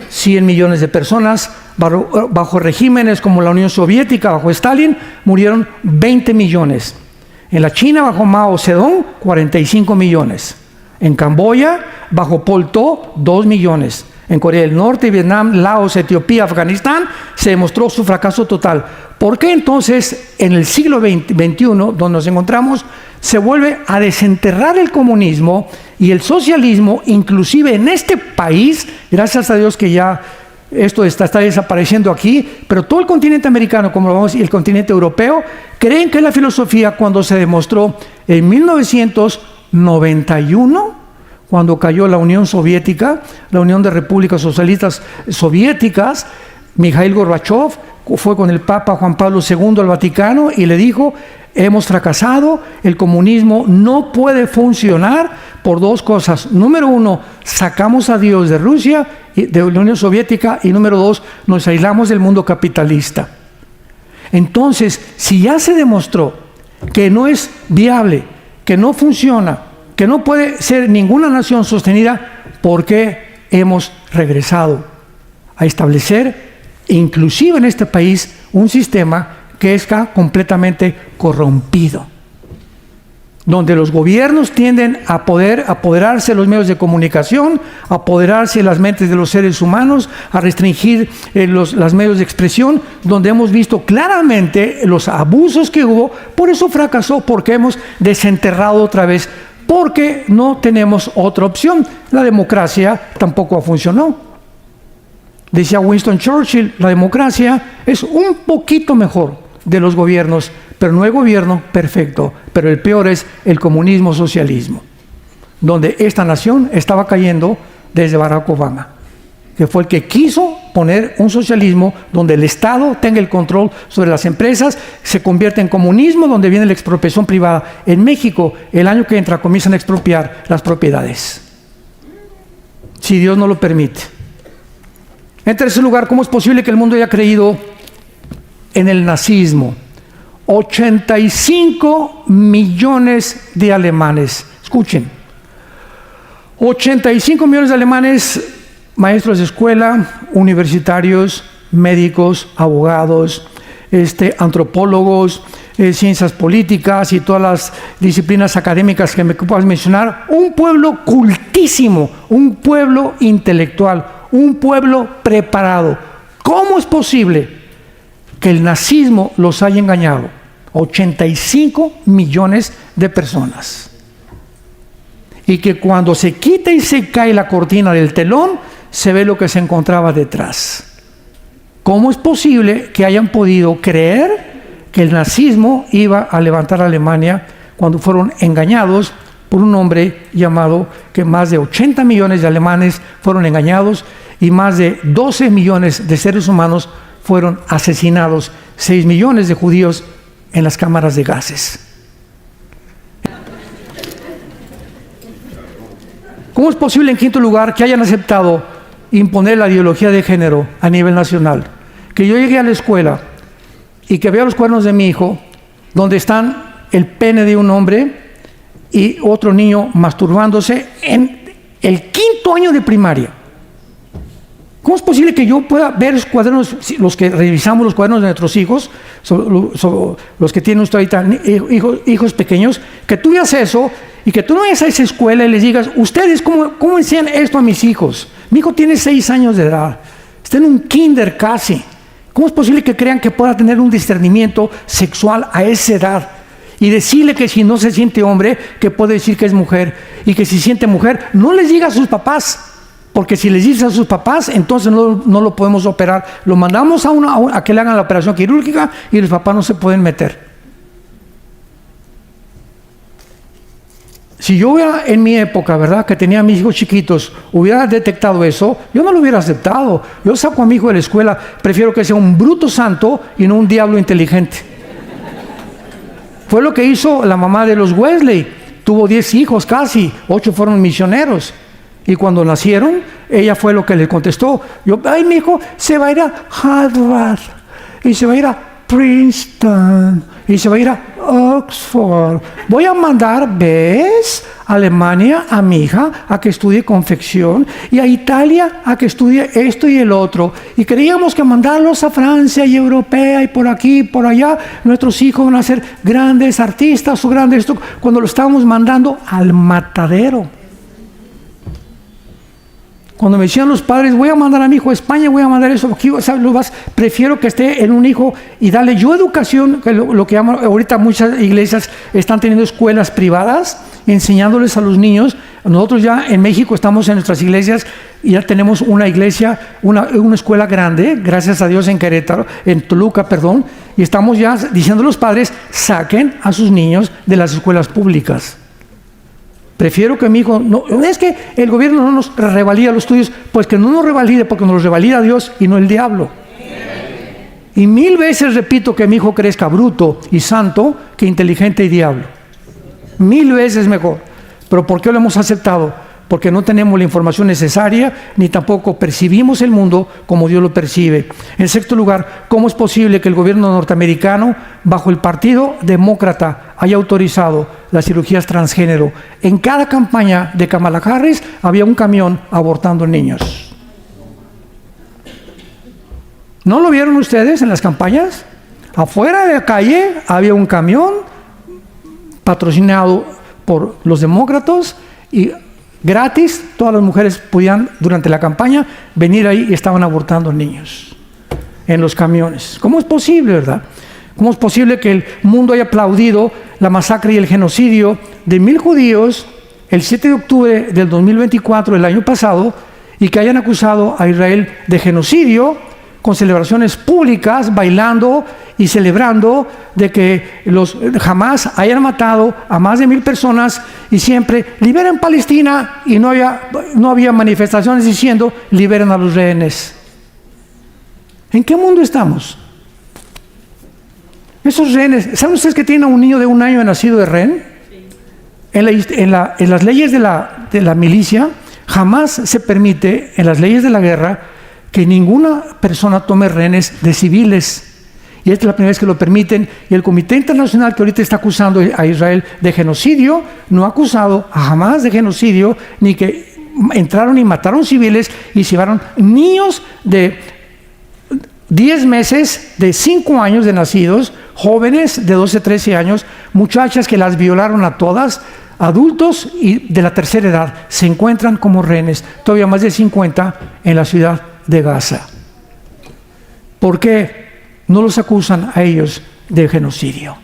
100 millones de personas bajo regímenes como la Unión Soviética, bajo Stalin, murieron 20 millones. En la China, bajo Mao Zedong, 45 millones. En Camboya, bajo Pol Pot, 2 millones. en Corea del Norte, Vietnam, Laos, Etiopía, Afganistán, se demostró su fracaso total. ¿Por qué entonces en el siglo XXI, donde nos encontramos, se vuelve a desenterrar el comunismo y el socialismo, inclusive en este país, gracias a Dios que ya esto está desapareciendo aquí, pero todo el continente americano, como lo vamos, y el continente europeo, creen que la filosofía, cuando se demostró en 1991, cuando cayó la Unión Soviética, la Unión de Repúblicas Socialistas Soviéticas, Mikhail Gorbachev fue con el Papa Juan Pablo II al Vaticano y le dijo: hemos fracasado, el comunismo no puede funcionar por dos cosas. Número uno, sacamos a Dios de Rusia, de la Unión Soviética, y número dos, nos aislamos del mundo capitalista. Entonces, si ya se demostró que no es viable, que no funciona, que no puede ser ninguna nación sostenida, ¿por qué hemos regresado a establecer, inclusive en este país, un sistema que está completamente corrompido, donde los gobiernos tienden a poder apoderarse de los medios de comunicación, a apoderarse de las mentes de los seres humanos, a restringir los medios de expresión, donde hemos visto claramente los abusos que hubo? Por eso fracasó, porque hemos desenterrado otra vez, porque no tenemos otra opción. La democracia tampoco funcionó. Decía Winston Churchill, la democracia es un poquito mejor de los gobiernos, pero no hay gobierno perfecto. Pero el peor es el comunismo socialismo, donde esta nación estaba cayendo desde Barack Obama, que fue el que quiso poner un socialismo donde el Estado tenga el control sobre las empresas, se convierte en comunismo, donde viene la expropiación privada. En México, el año que entra, comienzan a expropiar las propiedades, si Dios no lo permite. En tercer lugar, ¿cómo es posible que el mundo haya creído en el nazismo? 85 millones de alemanes, escuchen, 85 millones de alemanes, maestros de escuela, universitarios, médicos, abogados, antropólogos, ciencias políticas y todas las disciplinas académicas que me puedas mencionar. Un pueblo cultísimo, un pueblo intelectual, un pueblo preparado. ¿Cómo es posible que el nazismo los haya engañado? 85 millones de personas. Y que cuando se quita y se cae la cortina del telón, se ve lo que se encontraba detrás. ¿Cómo es posible que hayan podido creer que el nazismo iba a levantar a Alemania cuando fueron engañados por un hombre llamado, que más de 80 millones de alemanes fueron engañados y más de 12 millones de seres humanos fueron asesinados, 6 millones de judíos en las cámaras de gases? ¿Cómo es posible, en quinto lugar, que hayan aceptado imponer la ideología de género a nivel nacional? Que yo llegué a la escuela y que vea los cuadernos de mi hijo, donde están el pene de un hombre y otro niño masturbándose en el quinto año de primaria. ¿Cómo es posible que yo pueda ver los cuadernos, los que revisamos los cuadernos de nuestros hijos, los que tienen usted ahorita hijos pequeños, que tú veas eso y que tú no vayas a esa escuela y les digas: ustedes, ¿cómo enseñan esto a mis hijos? Mi hijo tiene 6 años de edad, está en un kinder casi. ¿Cómo es posible que crean que pueda tener un discernimiento sexual a esa edad? Y decirle que si no se siente hombre, que puede decir que es mujer, y que si siente mujer, no les diga a sus papás, porque si les dice a sus papás, entonces no lo podemos operar. Lo mandamos a que le hagan la operación quirúrgica y los papás no se pueden meter. Si yo hubiera, en mi época, ¿verdad?, que tenía a mis hijos chiquitos, hubiera detectado eso, yo no lo hubiera aceptado. Yo saco a mi hijo de la escuela, prefiero que sea un bruto santo y no un diablo inteligente. Fue lo que hizo la mamá de los Wesley. Tuvo 10 hijos casi, 8 fueron misioneros. Y cuando nacieron, ella fue lo que le contestó. Ay, mi hijo se va a ir a Harvard, y se va a ir a Princeton, y se va a ir a Oxford. Voy a mandar, ¿ves?, a Alemania a mi hija a que estudie confección, y a Italia a que estudie esto y el otro. Y creíamos que mandarlos a Francia y Europea y por aquí y por allá, nuestros hijos van a ser grandes artistas o grandes esto, cuando lo estábamos mandando al matadero. Cuando me decían los padres, voy a mandar a mi hijo a España, voy a mandar eso, aquí, ¿sabes? Prefiero que esté en un hijo y darle yo educación, que lo que llaman ahorita muchas iglesias están teniendo escuelas privadas, enseñándoles a los niños. Nosotros ya en México estamos en nuestras iglesias y ya tenemos una iglesia, una escuela grande, gracias a Dios en Querétaro, en Toluca, perdón, y estamos ya diciendo a los padres, saquen a sus niños de las escuelas públicas. Prefiero que mi hijo, no es que el gobierno no nos revalida los estudios, pues que no nos revalide, porque nos los revalida Dios y no el diablo. Y 1000 veces repito que mi hijo crezca bruto y santo que inteligente y diablo. 1000 veces mejor. ¿Pero por qué lo hemos aceptado? Porque no tenemos la información necesaria, ni tampoco percibimos el mundo como Dios lo percibe. En sexto lugar, ¿cómo es posible que el gobierno norteamericano, bajo el Partido Demócrata, haya autorizado las cirugías transgénero? En cada campaña de Kamala Harris había un camión abortando niños. ¿No lo vieron ustedes en las campañas? Afuera de la calle había un camión patrocinado por los demócratas y gratis, todas las mujeres podían durante la campaña venir ahí y estaban abortando niños en los camiones. ¿Cómo es posible, verdad? ¿Cómo es posible que el mundo haya aplaudido la masacre y el genocidio de 1000 judíos el 7 de octubre del 2024, el año pasado, y que hayan acusado a Israel de genocidio con celebraciones públicas, bailando y celebrando de que los Hamas hayan matado a más de 1000 personas y siempre liberen Palestina, y no había manifestaciones diciendo liberen a los rehenes? ¿En qué mundo estamos? Esos rehenes, ¿saben ustedes que tienen a un niño de 1 año nacido de rehén? En las leyes de la milicia jamás se permite, en las leyes de la guerra, que ninguna persona tome rehenes de civiles. Y esta es la primera vez que lo permiten. Y el Comité Internacional, que ahorita está acusando a Israel de genocidio, no ha acusado a Hamas de genocidio, ni que entraron y mataron civiles y llevaron niños de 10 meses, de 5 años de nacidos, jóvenes de 12, 13 años, muchachas que las violaron a todas, adultos y de la tercera edad, se encuentran como rehenes, todavía más de 50 en la ciudad de Gaza. ¿Por qué no los acusan a ellos de genocidio?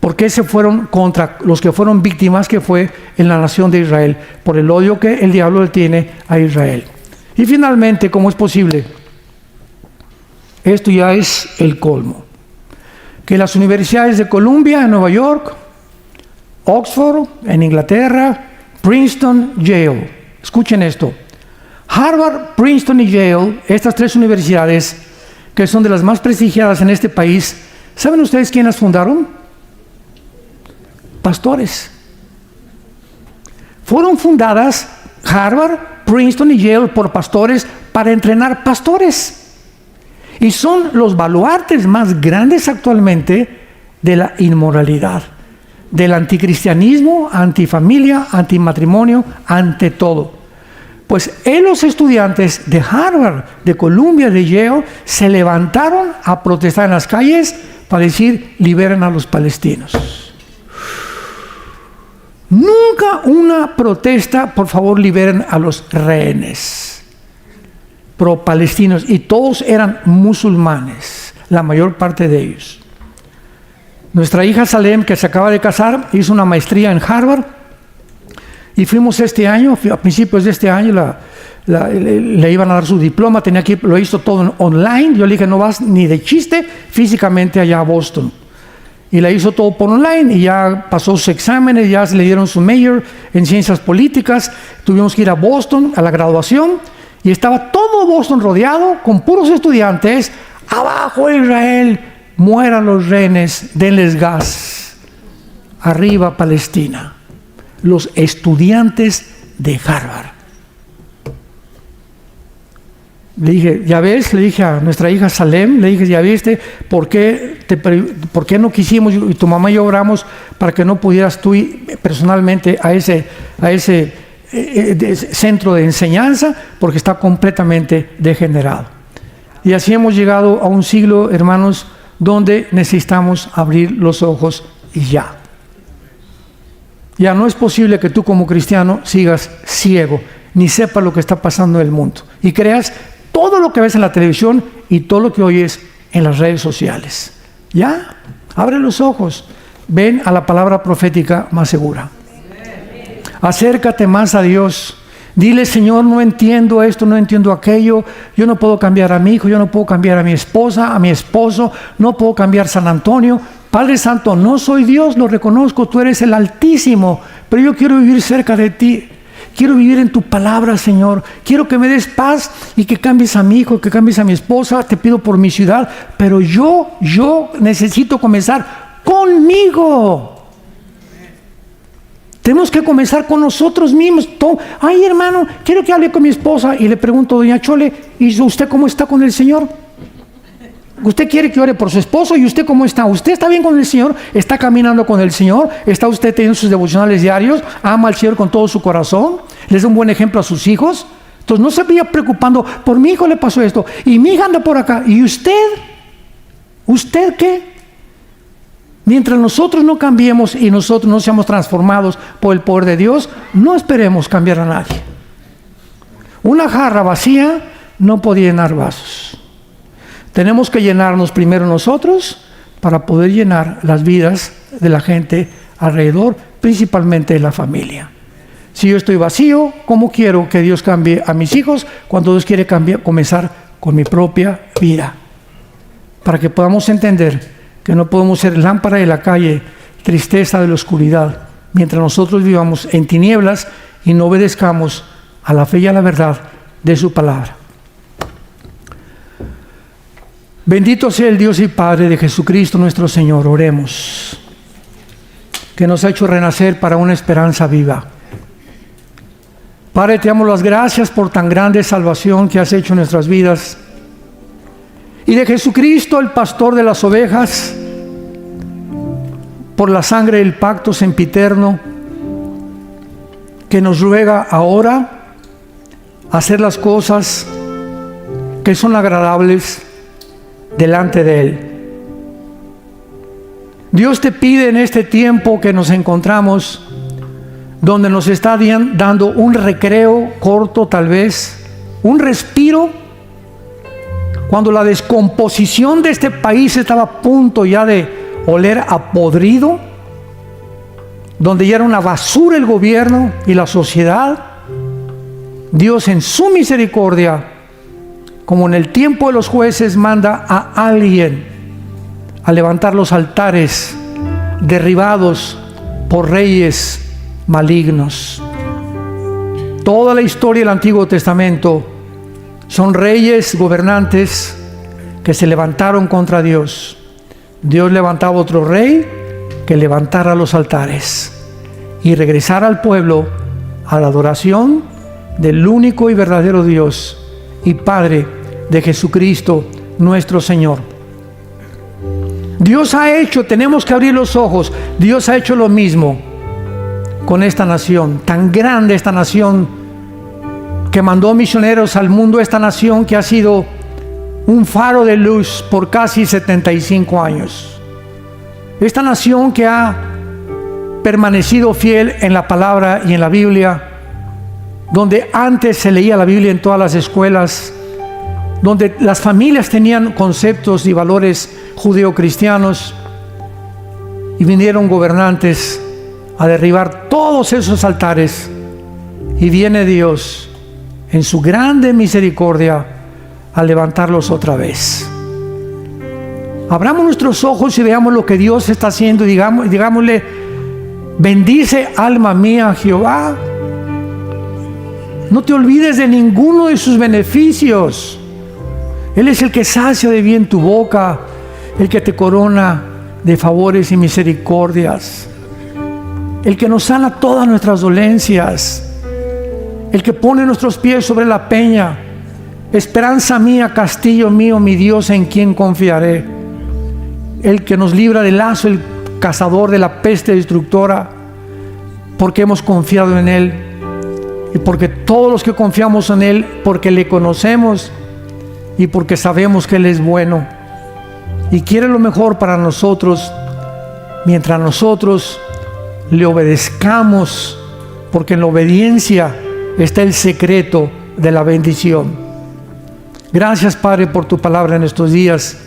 ¿Por qué se fueron contra los que fueron víctimas, que fue en la nación de Israel? Por el odio que el diablo le tiene a Israel. Y finalmente, ¿cómo es posible? Esto ya es el colmo. Que las universidades de Columbia en Nueva York, Oxford en Inglaterra, Princeton, Yale, escuchen esto, Harvard, Princeton y Yale, estas 3 universidades que son de las más prestigiadas en este país, ¿saben ustedes quién las fundaron? Pastores. Fueron fundadas Harvard, Princeton y Yale por pastores para entrenar pastores. Y son los baluartes más grandes actualmente de la inmoralidad, del anticristianismo, antifamilia, antimatrimonio, ante todo. Pues los estudiantes de Harvard, de Columbia, de Yale, se levantaron a protestar en las calles para decir, liberen a los palestinos. Nunca una protesta, por favor, liberen a los rehenes pro-palestinos. Y todos eran musulmanes, la mayor parte de ellos. Nuestra hija Salem, que se acaba de casar, hizo una maestría en Harvard. Y fuimos este año, a principios de este año, le iban a dar su diploma, lo hizo todo online. Yo le dije, no vas ni de chiste físicamente allá a Boston. Y la hizo todo por online y ya pasó sus exámenes, ya se le dieron su major en ciencias políticas. Tuvimos que ir a Boston a la graduación y estaba todo Boston rodeado con puros estudiantes. Abajo Israel, mueran los rehenes, denles gas. Arriba Palestina. Los estudiantes de Harvard. Le dije, ya ves, le dije a nuestra hija Salem, le dije, ya viste, ¿por qué no quisimos, y tu mamá y yo oramos para que no pudieras tú ir personalmente a ese centro de enseñanza? Porque está completamente degenerado. Y así hemos llegado a un siglo, hermanos, donde necesitamos abrir los ojos y ya. Ya no es posible que tú como cristiano sigas ciego. ni sepas lo que está pasando en el mundo. Y creas todo lo que ves en la televisión y todo lo que oyes en las redes sociales. ¿Ya? Abre los ojos. Ven a la palabra profética más segura. Acércate más a Dios. Dile: Señor, no entiendo esto, no entiendo aquello. Yo no puedo cambiar a mi hijo, yo no puedo cambiar a mi esposa, a mi esposo. No puedo cambiar San Antonio. Padre Santo, no soy Dios, lo reconozco, tú eres el Altísimo, pero yo quiero vivir cerca de ti. Quiero vivir en tu palabra, Señor. Quiero que me des paz y que cambies a mi hijo, que cambies a mi esposa. Te pido por mi ciudad, pero yo necesito comenzar conmigo. Tenemos que comenzar con nosotros mismos. Ay, hermano, quiero que hable con mi esposa. Y le pregunto: doña Chole, ¿y usted cómo está con el Señor? Usted quiere que ore por su esposo, ¿y usted cómo está? ¿Usted está bien con el Señor? ¿Está caminando con el Señor? ¿Está usted teniendo sus devocionales diarios? ¿Ama al Señor con todo su corazón? ¿Les da un buen ejemplo a sus hijos? Entonces no se vaya preocupando: por mi hijo le pasó esto, y mi hija anda por acá. ¿Y usted? ¿Usted qué? Mientras nosotros no cambiemos y nosotros no seamos transformados por el poder de Dios, no esperemos cambiar a nadie. Una jarra vacía no puede llenar vasos. Tenemos que llenarnos primero nosotros para poder llenar las vidas de la gente alrededor, principalmente de la familia. Si yo estoy vacío, ¿cómo quiero que Dios cambie a mis hijos cuando Dios quiere comenzar con mi propia vida? Para que podamos entender que no podemos ser lámpara de la calle, tristeza de la oscuridad, mientras nosotros vivamos en tinieblas y no obedezcamos a la fe y a la verdad de su palabra. Bendito sea el Dios y Padre de Jesucristo nuestro Señor. Oremos. Que nos ha hecho renacer para una esperanza viva. Padre, te damos las gracias por tan grande salvación que has hecho en nuestras vidas. Y de Jesucristo, el pastor de las ovejas, por la sangre del pacto sempiterno, que nos ruega ahora hacer las cosas que son agradables delante de Él. Dios te pide en este tiempo que nos encontramos, donde nos está dando un recreo corto, tal vez, un respiro, cuando la descomposición de este país estaba a punto ya de oler a podrido, donde ya era una basura el gobierno y la sociedad. Dios, en su misericordia, como en el tiempo de los jueces, manda a alguien a levantar los altares derribados por reyes malignos. Toda la historia del Antiguo Testamento son reyes, gobernantes que se levantaron contra Dios. Dios levantaba otro rey que levantara los altares y regresara al pueblo a la adoración del único y verdadero Dios y Padre de Jesucristo nuestro Señor. Dios ha hecho, tenemos que abrir los ojos, Dios ha hecho lo mismo con esta nación, tan grande esta nación, que mandó misioneros al mundo, esta nación que ha sido un faro de luz por casi 75 años. Esta nación que ha permanecido fiel en la palabra y en la Biblia, donde antes se leía la Biblia en todas las escuelas, donde las familias tenían conceptos y valores judeocristianos, y vinieron gobernantes a derribar todos esos altares, y viene Dios en su grande misericordia a levantarlos otra vez. Abramos nuestros ojos y veamos lo que Dios está haciendo y digámosle: bendice alma mía Jehová. No te olvides de ninguno de sus beneficios. Él es el que sacia de bien tu boca, el que te corona de favores y misericordias, el que nos sana todas nuestras dolencias, el que pone nuestros pies sobre la peña. Esperanza mía, castillo mío, mi Dios, en quien confiaré. El que nos libra del lazo, el cazador de la peste destructora, porque hemos confiado en Él. Y porque todos los que confiamos en Él, porque le conocemos y porque sabemos que Él es bueno y quiere lo mejor para nosotros, mientras nosotros le obedezcamos, porque en la obediencia está el secreto de la bendición. Gracias, Padre, por tu palabra en estos días.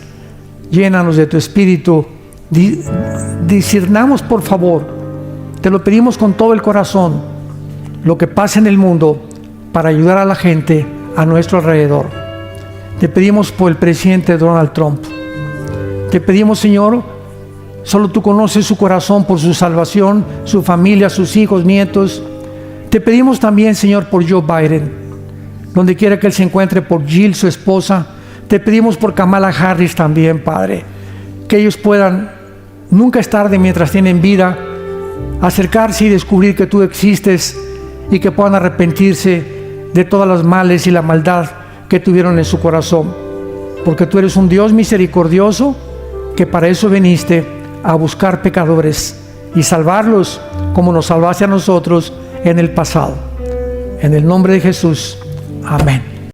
Llénanos de tu espíritu. Discernamos, por favor, te lo pedimos con todo el corazón, lo que pasa en el mundo para ayudar a la gente a nuestro alrededor. Te pedimos por el presidente Donald Trump. Te pedimos, Señor, solo tú conoces su corazón por su salvación, su familia, sus hijos, nietos. Te pedimos también, Señor, por Joe Biden, donde quiera que él se encuentre, por Jill, su esposa. Te pedimos por Kamala Harris también, Padre, que ellos puedan, nunca es tarde mientras tienen vida, acercarse y descubrir que tú existes y que puedan arrepentirse de todas las males y la maldad que tuvieron en su corazón, porque tú eres un Dios misericordioso, que para eso viniste, a buscar pecadores y salvarlos como nos salvaste a nosotros en el pasado. En el nombre de Jesús, amén.